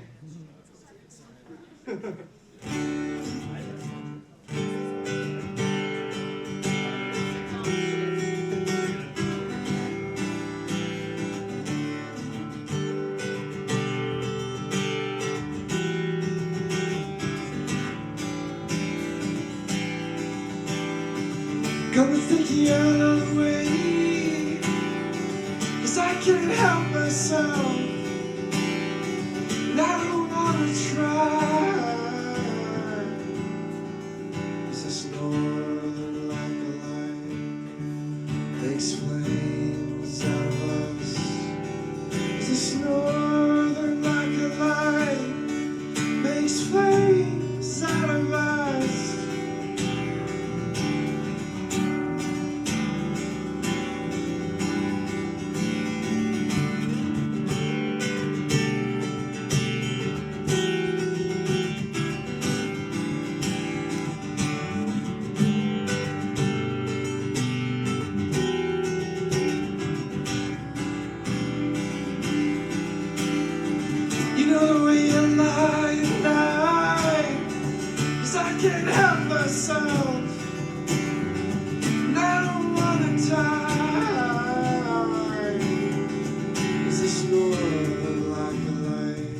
Come and think the other way, 'cause I can't help myself, and I don't wanna try. Is this northern like a light makes flames out of us? Is this northern like a light makes flames out of us? You know the way you lie at night, 'cause I can't help myself, and I don't wanna die. Is this northern like a light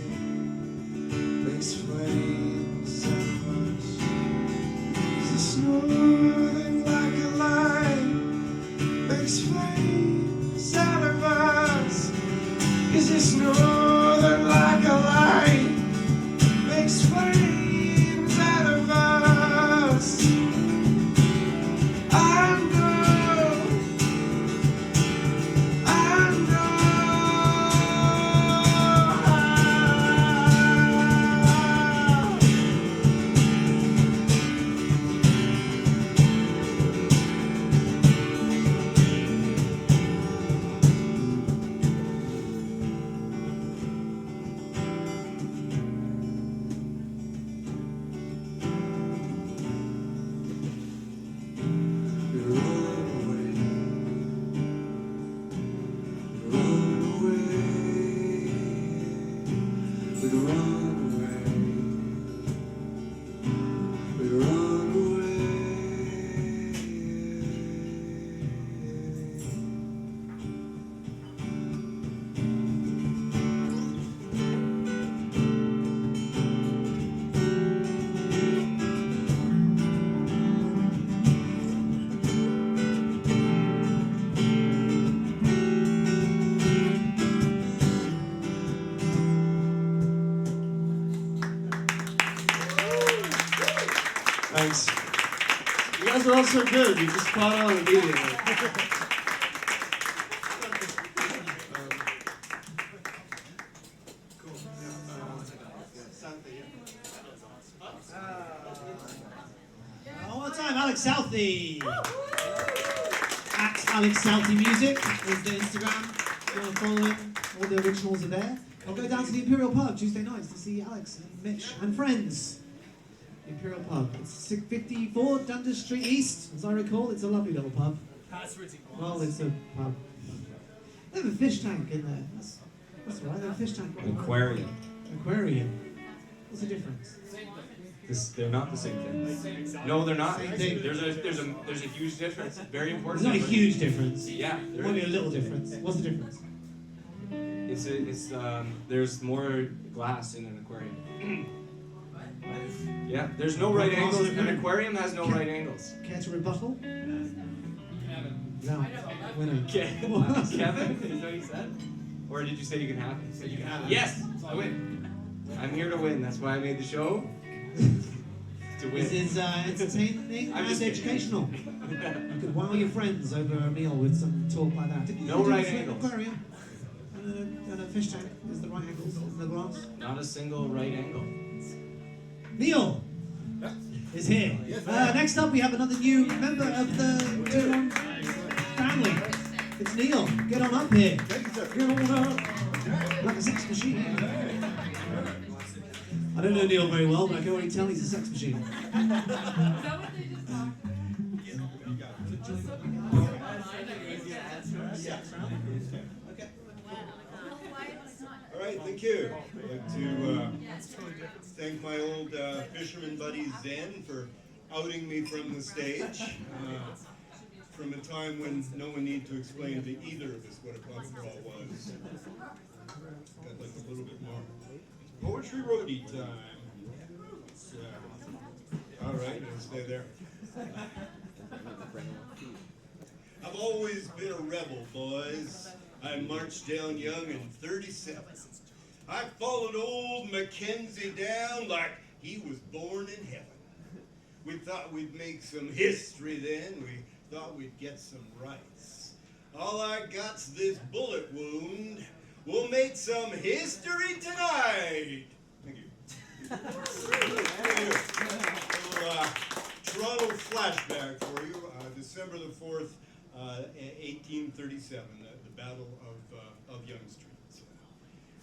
makes flames out of us? Is this northern like a light makes flames out of us? Is this northern like a light makes flames out of us? I know, I know. far so good. You just spot on immediately. Cool. One more time, Alex Southey. At Alex Southey Music is the Instagram. If you want to follow him, all the originals are there. I'll go down to the Imperial Pub Tuesday nights to see Alex and Mitch and friends. Imperial Pub. It's 654 Dundas Street East. As I recall, it's a lovely little pub. Passwords Iguana. Well, it's a pub. They have a fish tank in there. That's all right. They have a fish tank. Aquarium. Aquarium. What's the difference? They're not the same thing. No, they're not. Same thing. There's a huge difference. Very important. There's not a difference. huge difference. Yeah. there Only a is. little difference. What's the difference? There's more glass in an aquarium. Yeah, there's no right angles. An aquarium has no right angles. Care to rebuttal? No. Winner. Kevin, is that what you said? Or did you say you can have it? You can have it. Yes, I win. I'm here to win. That's why I made the show. To win. This is entertaining I'm and just kidding. educational. You could wow your friends over a meal with some talk like that. Did you No do right a angles. aquarium and a fish tank is the right angles in the glass. Not a single right angle. Neil is here. Next up, we have another new member of the TMoN family. It's Neil. Get on up here. Get on up. Like a sex machine. I don't know Neil very well, but I can already tell he's a sex machine. Is that what they just talked? All right, thank you. I'd like to thank my old fisherman buddy Zen for outing me from the stage. From a time when no one needed to explain to either of us what a pub crawl was. I'd like a little bit more poetry roadie time. All right, I'll stay there. I've always been a rebel, boys. I marched down young in 37. I followed old Mackenzie down like he was born in heaven. We thought we'd make some history then. We thought we'd get some rights. All I got's this bullet wound. We'll make some history tonight. Thank you. Thank you. A little Toronto flashback for you. December the 4th, 1837, the Battle of Yonge Street.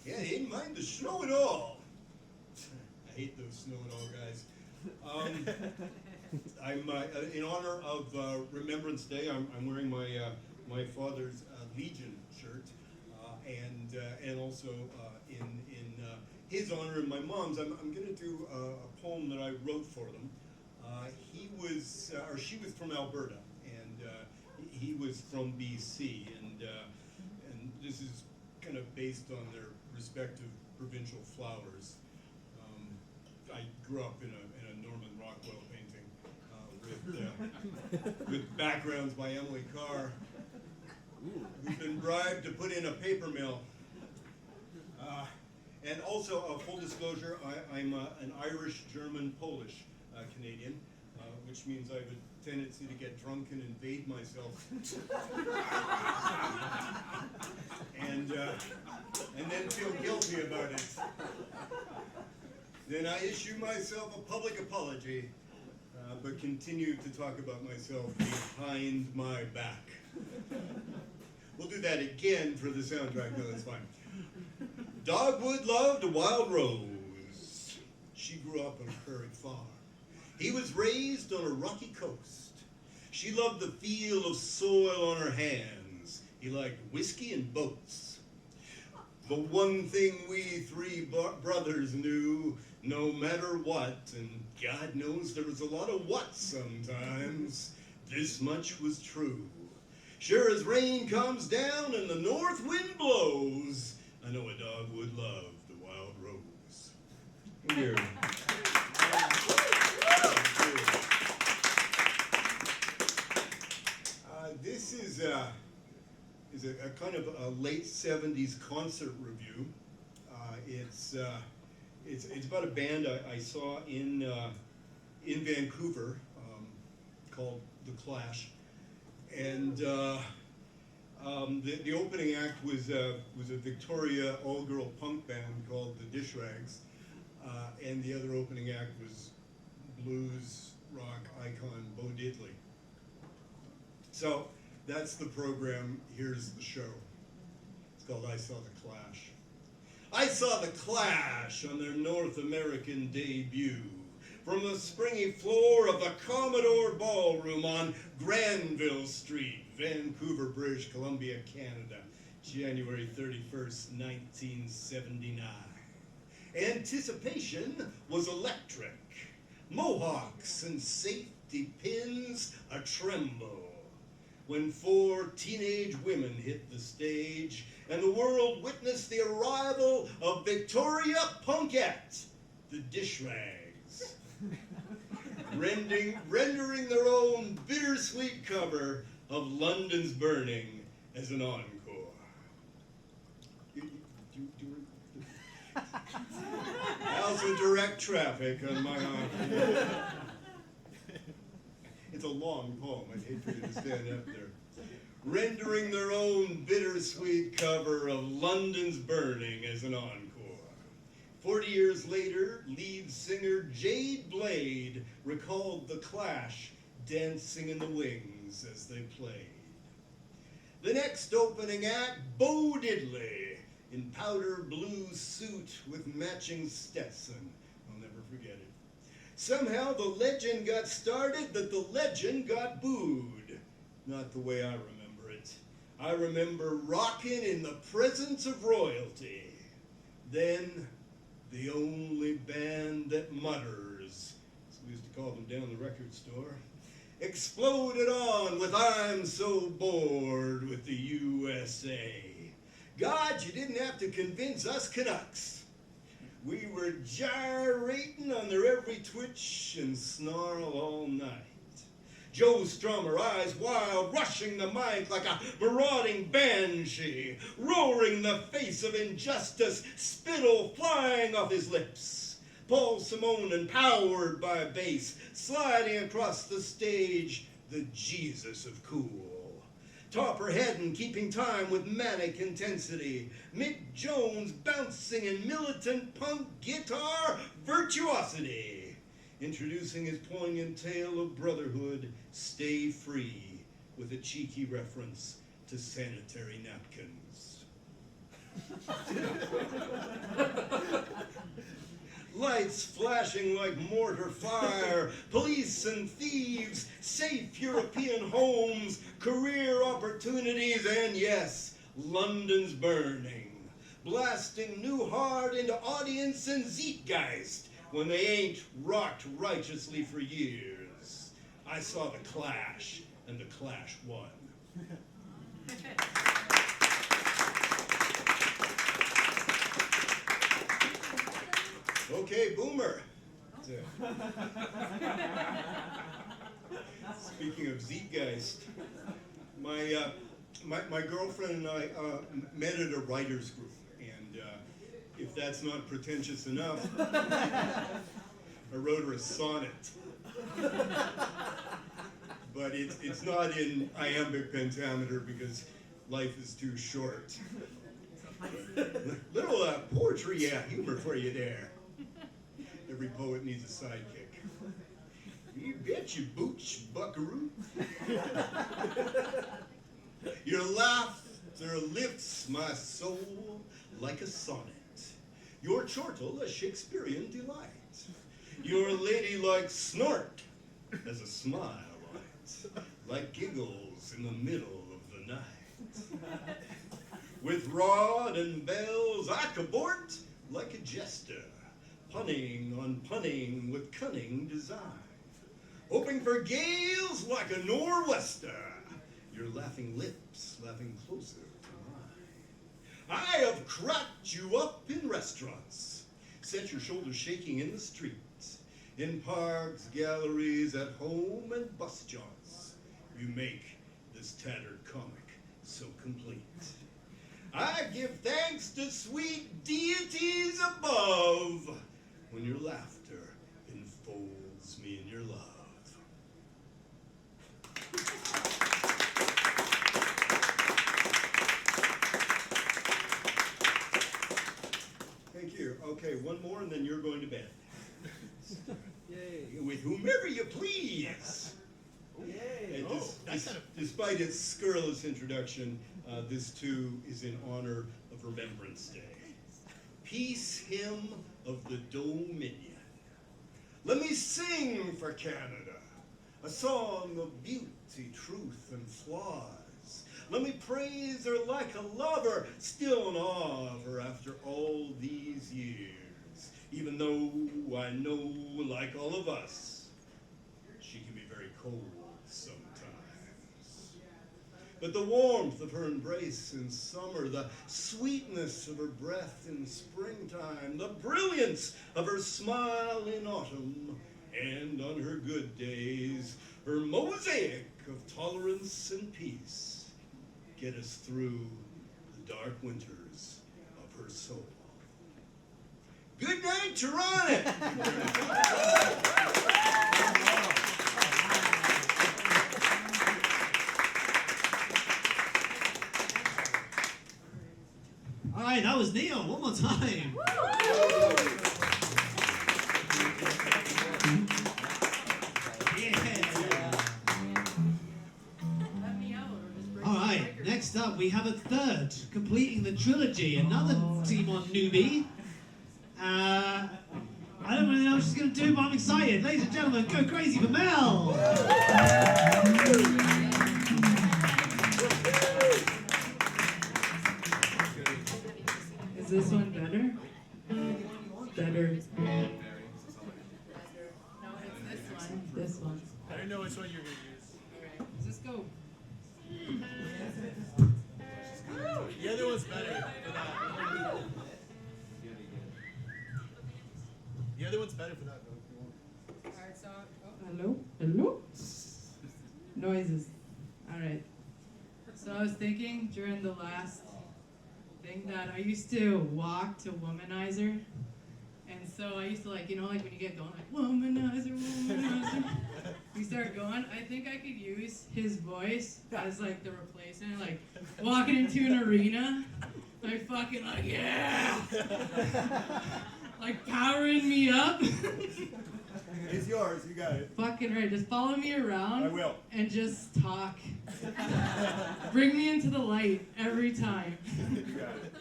Yeah, he didn't mind the snow at all. I hate those snow and all guys. I'm in honor of Remembrance Day. I'm wearing my father's Legion shirt, and also in his honor and my mom's, I'm going to do a poem that I wrote for them. She was from Alberta, and he was from BC, and this is kind of based on their respective provincial flowers. I grew up in a Norman Rockwell painting with backgrounds by Emily Carr, who's been bribed to put in a paper mill. And also, full disclosure, I'm an Irish, German, Polish Canadian, which means I have a tendency to get drunk and invade myself. and then feel guilty about it. Then I issue myself a public apology, but continue to talk about myself behind my back. We'll do that again for the soundtrack. No, that's fine. Dogwood loved a wild rose. She grew up on a prairie farm. He was raised on a rocky coast. She loved the feel of soil on her hands. He liked whiskey and boats. The one thing we three brothers knew, no matter what, and God knows there was a lot of what sometimes, this much was true. Sure as rain comes down and the north wind blows, I know a dog would love the wild rose. Here. This is a kind of a late 70s concert review. It's about a band I saw in Vancouver called The Clash. And the opening act was a Victoria all-girl punk band called the Dish Rags. And the other opening act was blues rock icon Bo Diddley. So that's the program. Here's the show. It's called I Saw the Clash. I saw the Clash on their North American debut from the springy floor of the Commodore Ballroom on Granville Street, Vancouver, British Columbia, Canada, January 31st, 1979. Anticipation was electric. Mohawks and safety pins a-tremble when 4 teenage women hit the stage and the world witnessed the arrival of Victoria Punkette, the Dish Rags, rendering their own bittersweet cover of London's Burning as an encore. I also direct traffic on my own. It's a long poem. I'd hate for you to stand up there. Rendering their own bittersweet cover of London's Burning as an encore. 40 years later, lead singer Jade Blade recalled the Clash dancing in the wings as they played. The next opening act, Bo Diddley, in powder blue suit with matching Stetson. I'll never forget it. Somehow the legend got started that the legend got booed. Not the way I remember it. I remember rocking in the presence of royalty. Then, the only band that mutters, as we used to call them down the record store, exploded on with I'm so bored with the USA. God, you didn't have to convince us Canucks. We were gyrating on their every twitch and snarl all night. Joe Strummer, eyes wild, rushing the mic like a marauding banshee, roaring the face of injustice, spittle flying off his lips. Paul Simone, empowered by bass, sliding across the stage, the Jesus of cool. Topper Hedden keeping time with manic intensity. Mick Jones bouncing in militant punk guitar virtuosity. Introducing his poignant tale of brotherhood, Stay Free, with a cheeky reference to sanitary napkins. Lights flashing like mortar fire, police and thieves, safe European homes, career opportunities, and yes, London's Burning. Blasting new heart into audience and zeitgeist when they ain't rocked righteously for years. I saw the Clash, and the Clash won. Okay, Boomer. Speaking of zeitgeist, my girlfriend and I met at a writers group, and if that's not pretentious enough, I wrote her a sonnet. But it's not in iambic pentameter because life is too short. Little poetry, humor for you there. Every poet needs a sidekick. You bet you booch, buckaroo. Your laughter lifts my soul like a sonnet. Your chortle a Shakespearean delight. Your ladylike snort has a smile on it, like giggles in the middle of the night. With rod and bells I cavort like a jester, punning on punning with cunning design, hoping for gales like a nor'wester, your laughing lips laughing closer to mine. I have cracked you up in restaurants, set your shoulders shaking in the streets, in parks, galleries, at home, and bus jaunts. You make this tattered comic so complete. I give thanks to sweet deities above when your laughter enfolds me in your love. with whomever you please. And despite its scurrilous introduction, this too is in honor of Remembrance Day. Peace, hymn of the Dominion. Let me sing for Canada, a song of beauty, truth, and flaws. Let me praise her like a lover, still in awe of her after all these years. Even though I know, like all of us, she can be very cold sometimes. But the warmth of her embrace in summer, the sweetness of her breath in springtime, the brilliance of her smile in autumn, and on her good days, her mosaic of tolerance and peace get us through the dark winters of her soul. Good night, Toronto! All right, that was Neil. One more time. All right, next up we have a third, completing the trilogy, another TMoN newbie. I don't really know what she's going to do, but I'm excited. Ladies and gentlemen, go crazy for Mel! Is this one better? Better. No, it's this one. This one. I don't know which one you're gonna use. Alright, let's just go. The other one's better for that. The other one's better for that, though. If you want. Alright, so. Oh, hello? Hello? Noises. Alright. So I was thinking during the last thing that I used to walk to Womanizer. And so I used to like when you get going, like, Womanizer, Womanizer. You start going. I think I could use his voice as like the replacement, like walking into an arena, like fucking like, yeah! Like powering me up. It's yours, you got it. Fucking right, just follow me around. I will. And just talk. Bring me into the light every time. You got it.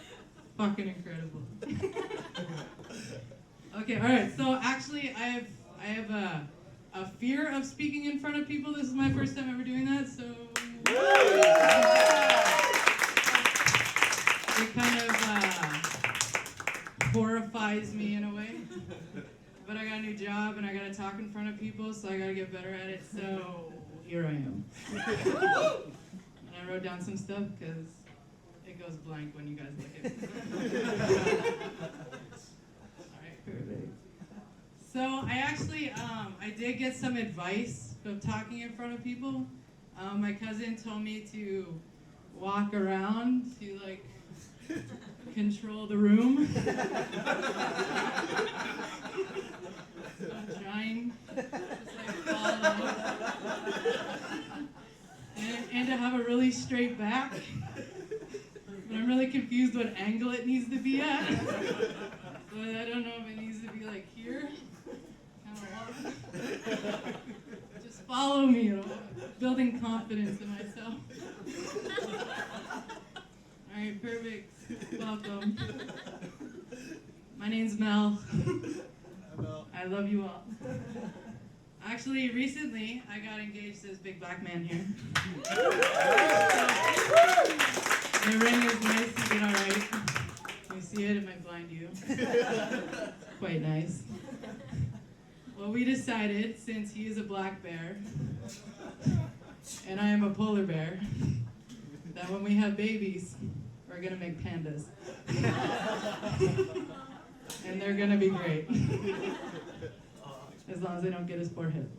Fucking incredible. Okay, alright, so actually I have a fear of speaking in front of people. This is my first time ever doing that, so it kind of horrifies me in a way. But I got a new job and I gotta talk in front of people, so I gotta get better at it, so here I am. And I wrote down some stuff because it goes blank when you guys look at it. Alright, perfect. So I actually, I did get some advice of talking in front of people. My cousin told me to walk around to like control the room. I'm trying just like follow. And to have a really straight back. But I'm really confused what angle it needs to be at. But I don't know if it needs to be like here. Just follow me, building confidence in myself. Alright, perfect. Welcome. My name's Mel. I love you all. Actually, recently, I got engaged to this big black man here. The ring is nice, he did alright. You see it, it might blind you. Quite nice. Well, we decided, since he is a black bear, and I am a polar bear, that when we have babies, we're gonna make pandas. And they're gonna be great. As long as they don't get his forehead.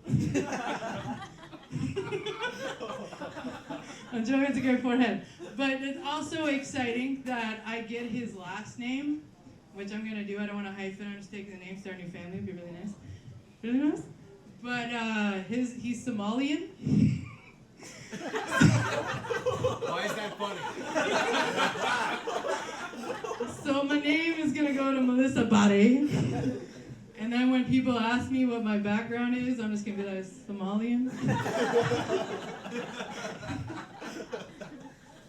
I'm joking, it's a great forehead. But it's also exciting that I get his last name, which I'm gonna do. I don't want to hyphen, I'm just taking the name, start a new family, it'd be really nice. Really nice? But he's Somalian. Why is that funny? So my name is gonna go to Melissa Bade. And then when people ask me you what my background is, I'm just gonna be like Somalian.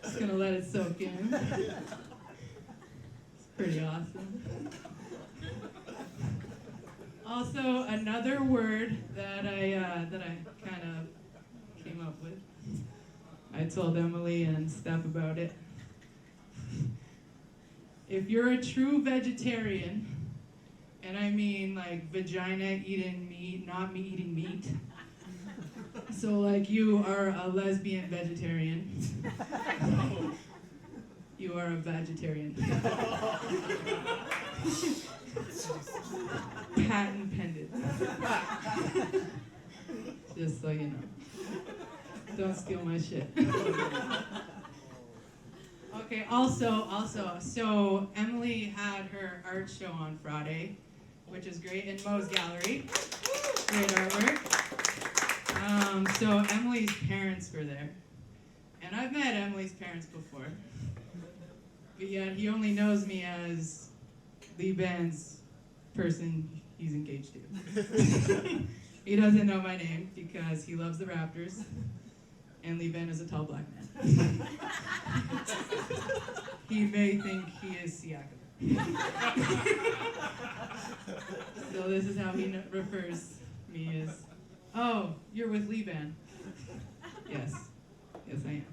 Just gonna let it soak in. It's pretty awesome. Also, another word that I kind of came up with. I told Emily and Steph about it. If you're a true vegetarian, and I mean like vagina eating meat, not me eating meat. So like you are a lesbian vegetarian. You are a vegetarian. Patent pending. Just so you know. Don't steal my shit. Okay, also, so Emily had her art show on Friday, which is great, in Mo's gallery. Great artwork. So Emily's parents were there. And I've met Emily's parents before. But yet he only knows me as Lee Ben's person he's engaged to. He doesn't know my name because he loves the Raptors. And Lee Ben is a tall black man. He may think he is Siakam. So this is how he refers me as, oh, you're with Lee Ben. Yes. Yes, I am.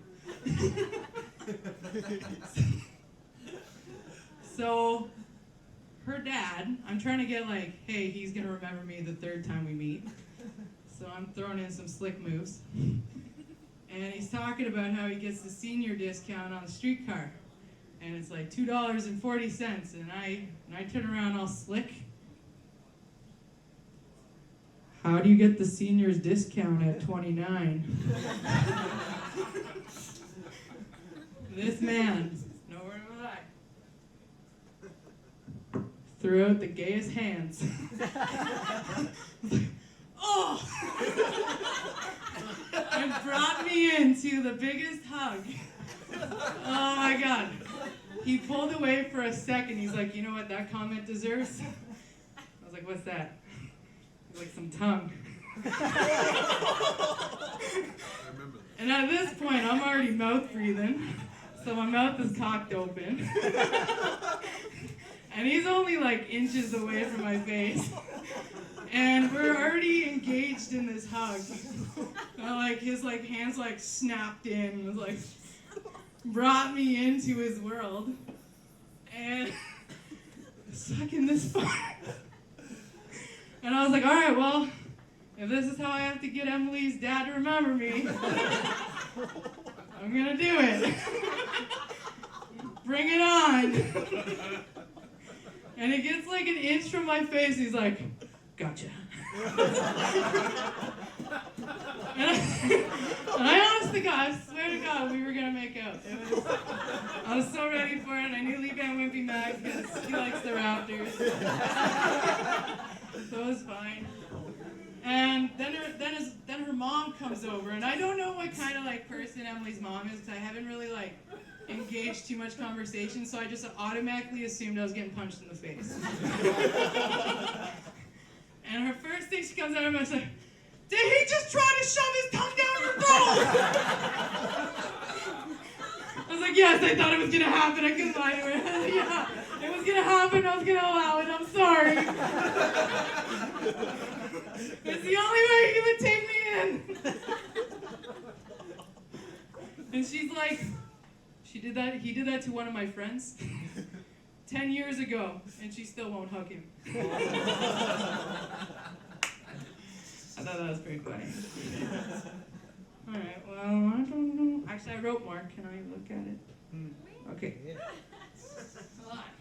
So, her dad, I'm trying to get like, hey, he's gonna remember me the third time we meet. So I'm throwing in some slick moves. And he's talking about how he gets the senior discount on the streetcar. And it's like $2.40. And I turn around all slick. How do you get the senior's discount at 29? This man, no word of a lie, threw out the gayest hands. Oh! And brought me into the biggest hug. Oh my God. He pulled away for a second. He's like, you know what that comment deserves? I was like, what's that? He's like, some tongue. And at this point, I'm already mouth breathing. So my mouth is cocked open. And he's only like inches away from my face. And we're already engaged in this hug. Like his like hands like snapped in, was like brought me into his world. And sucking this far. And I was like, all right, well, if this is how I have to get Emily's dad to remember me, I'm gonna do it. Bring it on. And he gets like an inch from my face. He's like, gotcha. And I honest to God, I swear to God, we were gonna make out. I was so ready for it. I knew Lee Ben wouldn't be mad because he likes the Raptors. So it was fine. And then her mom comes over, and I don't know what kind of like person Emily's mom is because I haven't really like engaged too much conversation, so I just automatically assumed I was getting punched in the face. And her first thing she comes out of her mouth is like, did he just try to shove his tongue down your throat? I was like, yes, I thought it was gonna happen. I couldn't lie to her. Yeah, it was gonna happen. I was gonna allow it. I'm sorry. It's the only way he would take me in. And she's like, he did that to one of my friends 10 years ago, and she still won't hug him. I thought that was pretty funny. Alright, well, I don't know. Actually, I wrote more. Can I look at it? Okay. Hold on.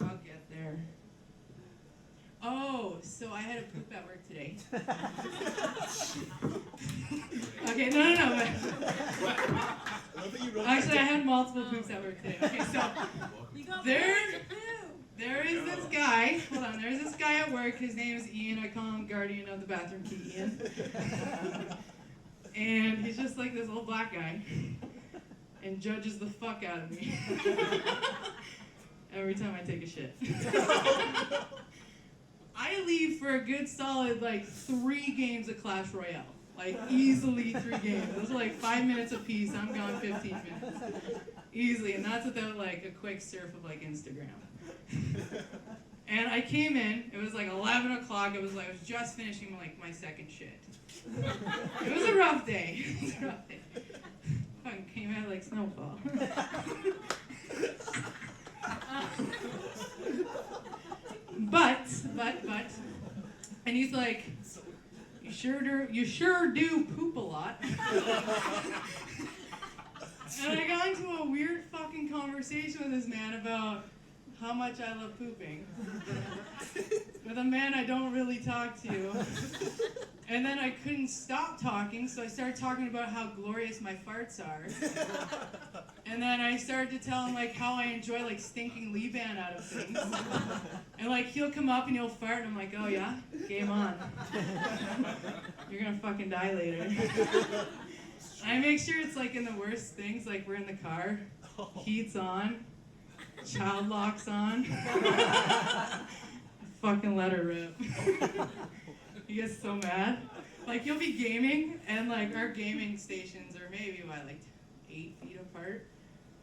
I'll get there. Oh, so I had a poop at work today. Okay, no. Actually, I had multiple poops at work today. Okay, so there is this guy. Hold on, there's this guy at work. His name is Ian. I call him guardian of the bathroom key, Ian. And he's just like this old black guy, and judges the fuck out of me every time I take a shit. I leave for a good solid like 3 games of Clash Royale. Like easily 3 games. Those are like 5 minutes apiece. I'm gone 15 minutes. Easily, and that's without like a quick surf of like Instagram. And I came in, it was like 11 o'clock, I was just finishing like my second shit. It was a rough day. It was a rough day. Fucking came out like snowfall. But, and he's like, you sure do poop a lot. And I got into a weird fucking conversation with this man about how much I love pooping. With a man I don't really talk to. And then I couldn't stop talking, so I started talking about how glorious my farts are. And then I started to tell him like how I enjoy like stinking Liban out of things. And like he'll come up and he'll fart and I'm like, oh yeah? Game on. You're gonna fucking die later. I make sure it's like in the worst things, like we're in the car, heat's on, child lock's on. Fucking let her rip. He gets so mad. Like you'll be gaming and like our gaming stations are maybe by like 8 feet apart.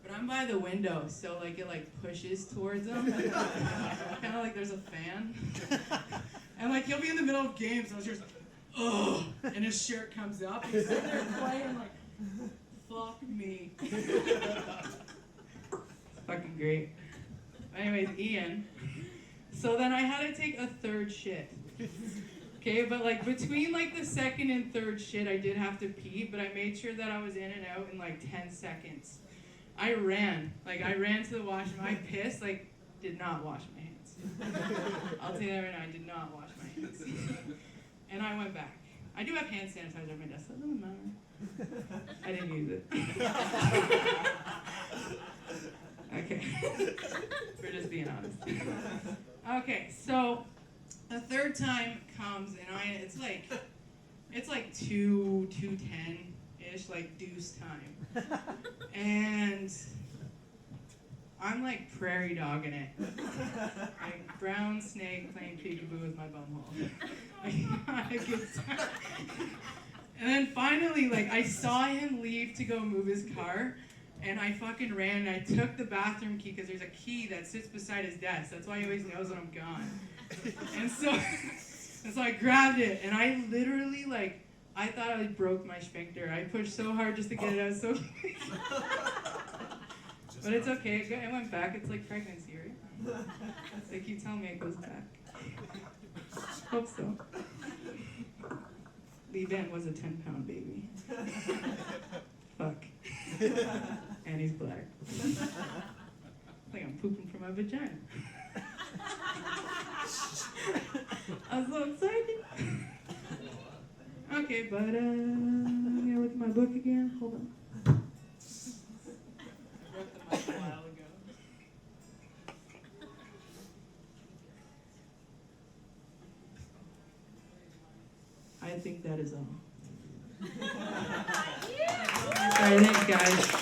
But I'm by the window, so like it like pushes towards him. Kind of like there's a fan. And like he'll be in the middle of games and I was just like, oh, and his shirt comes up and he's sitting there playing like, fuck me. Fucking great. Anyways, Ian. So then I had to take a 3rd shit. Okay, but like between like the 2nd and 3rd shit, I did have to pee, but I made sure that I was in and out in like 10 seconds. I ran to the washroom. I pissed, like, did not wash my hands. I'll tell you that right now, I did not wash my hands. And I went back. I do have hand sanitizer on my desk, so it doesn't matter. I didn't use it. Okay. We're just being honest. Okay, so the 3rd time comes and it's like 2:10-ish, like deuce time. And I'm like prairie dogging it. Like brown snake playing peekaboo with my bumhole. Like not a good time. And then finally, like I saw him leave to go move his car. And I fucking ran and I took the bathroom key because there's a key that sits beside his desk. That's why he always knows when I'm gone. And so I grabbed it and I literally like, I thought I broke my sphincter. I pushed so hard just to get it out so quick. But it's okay, it went back. It's like pregnancy, right? They keep telling me it goes back. Hope so. Lee Ben was a 10-pound baby. Fuck. And he's black. Like I'm pooping from my vagina. I was so excited. Okay, but I'm gonna look at my book again. Hold on. I wrote the mic a while ago. I think that is all. Sorry, thanks guys.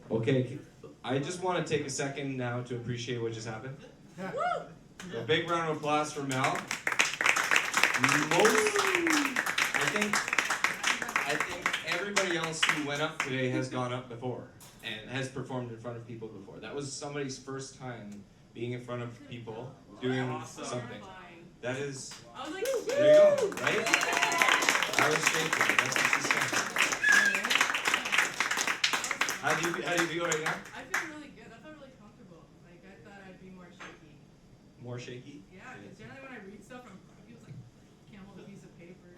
Okay, I just want to take a second now to appreciate what just happened. A big round of applause for Mel. I think everybody else who went up today has gone up before and has performed in front of people before. That was somebody's first time being in front of people doing something. That is, there you go, right? I was grateful. That's what she said. How do you feel right now? I feel really good. I felt really comfortable. Like I thought I'd be more shaky. More shaky? Yeah, because generally when I read stuff, it feels like I can't hold a piece of paper.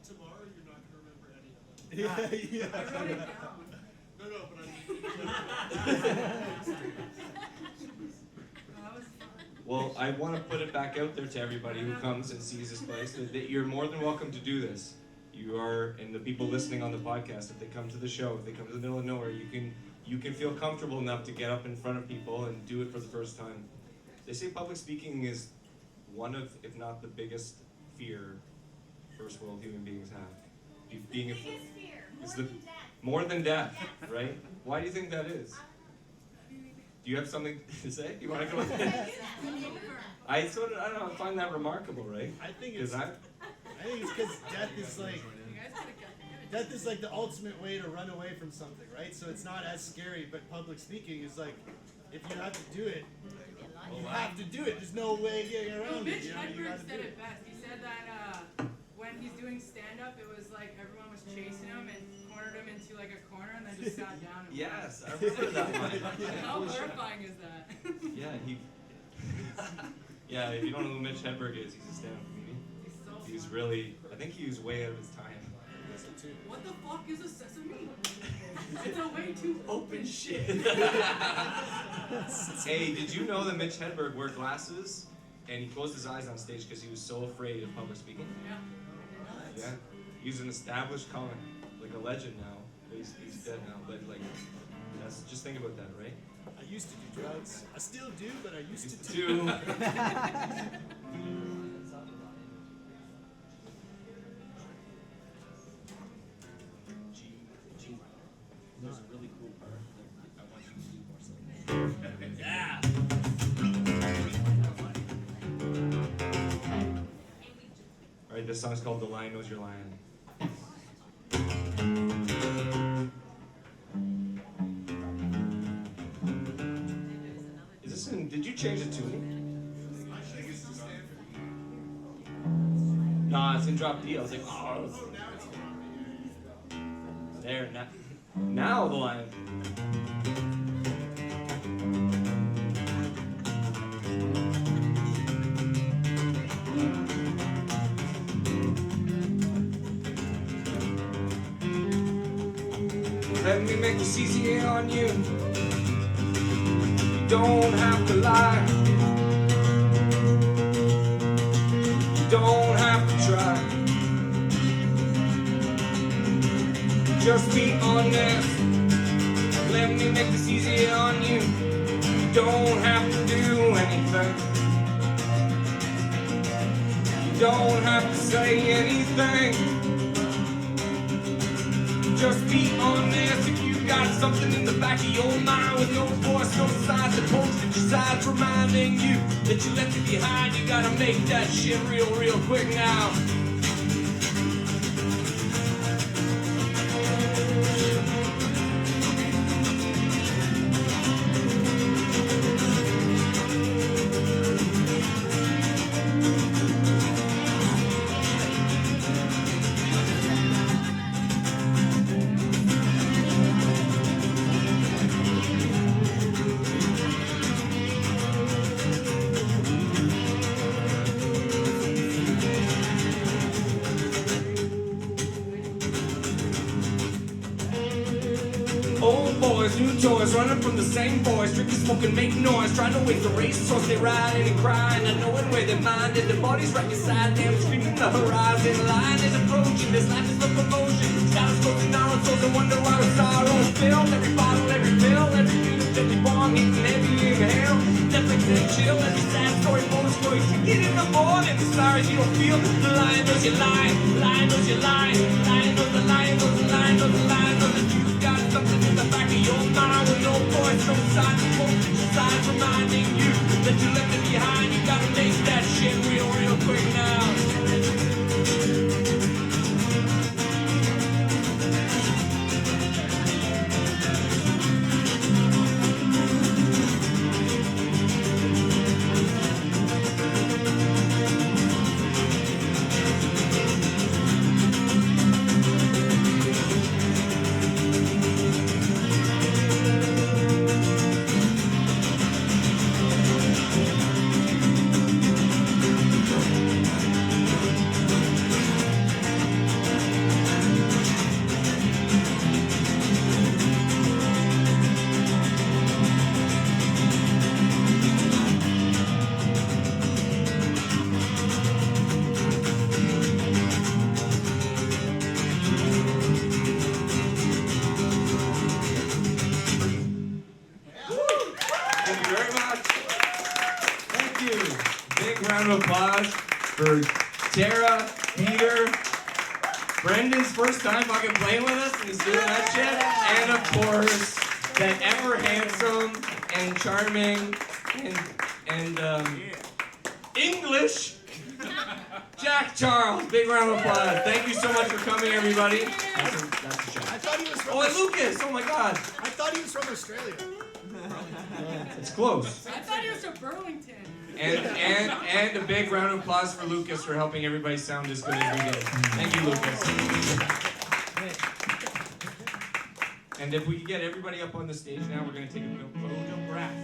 Tomorrow you're not going to remember any of it. Yeah. I wrote it down. No, but I mean. That was fun. Well, I want to put it back out there to everybody who comes and sees this place that you're more than welcome to do this. You are, and the people listening on the podcast, if they come to the show, if they come to the middle of nowhere, you can feel comfortable enough to get up in front of people and do it for the first time. They say public speaking is one of, if not the biggest fear first world human beings have. Being a, is the more than death, right? Why do you think that is? Do you have something to say? You want to go with it? I don't know. I find that remarkable, right? I think it's because death is like the ultimate way to run away from something, right? So it's not as scary, but public speaking is like, if you have to do it, you have to do it. There's no way getting around it. Mitch You know, you Hedberg gotta said do it best. He said that when he's doing stand-up, it was like everyone was chasing him and cornered him into like a corner and then just sat down. And Yes, I remember that line. How horrifying is that? Yeah, yeah, if you don't know who Mitch Hedberg is, he's a stand-up comedian. He's really, I think he was way out of his time. What the fuck is a sesame? It's a way too open shit. Hey, did you know that Mitch Hedberg wore glasses and he closed his eyes on stage because he was so afraid of public speaking? Yeah. Yeah. He's an established comic, like a legend now. He's dead now, but like, just think about that, right? I used to do drugs. I still do, but I used to do. There's a really cool part that I want you to do more so. Yeah. All right, this song's called "The Lion Knows You're Lying." Is this in? Did you change the tuning? Nah, it's in drop D. I was like, oh. There, now the lion. Let me make this easy on you. You don't have to lie. You don't have to try. Just be honest. Let me make this easy on you. You don't have to do anything. You don't have to say anything. Just be honest. If you got something in the back of your mind with no voice, no signs, the postage sides reminding you that you left it behind, you gotta make that shit real quick now. New toys, running from the same boys, drinking, smoking, making noise, trying to wake the racehorse, they riding and crying, not knowing where their mind and their bodies right beside them, screaming the horizon, line is approaching, this life is for promotion, scholars closing our souls and wonder why our sorrows filled, every bottle, every pill, every news, every bong, eating every inhale, Netflix and chill, every sad story, bonus story, you get in the morning, the stars you don't feel, the lion knows you're lying, lion knows you're lying, lion knows the lion knows the lion knows the lion knows that you got something in the back of your mind with no voice, no sign, no postage signs reminding you that you left it behind. You gotta make that shit real quick now. Round of applause for Tara, Peter, Brendan's first time fucking playing with us, and he's doing that shit. And of course, that ever handsome and charming and English Jack Charles. Big round of applause. Thank you so much for coming, everybody. That's a show. I thought he was from. Oh, and Lucas. Oh my God. I thought he was from Australia. It's close. I thought he was from Burlington. And a big round of applause for Lucas for helping everybody sound as good as we did. Thank you, Lucas. And if we could get everybody up on the stage now, we're going to take a photo breath.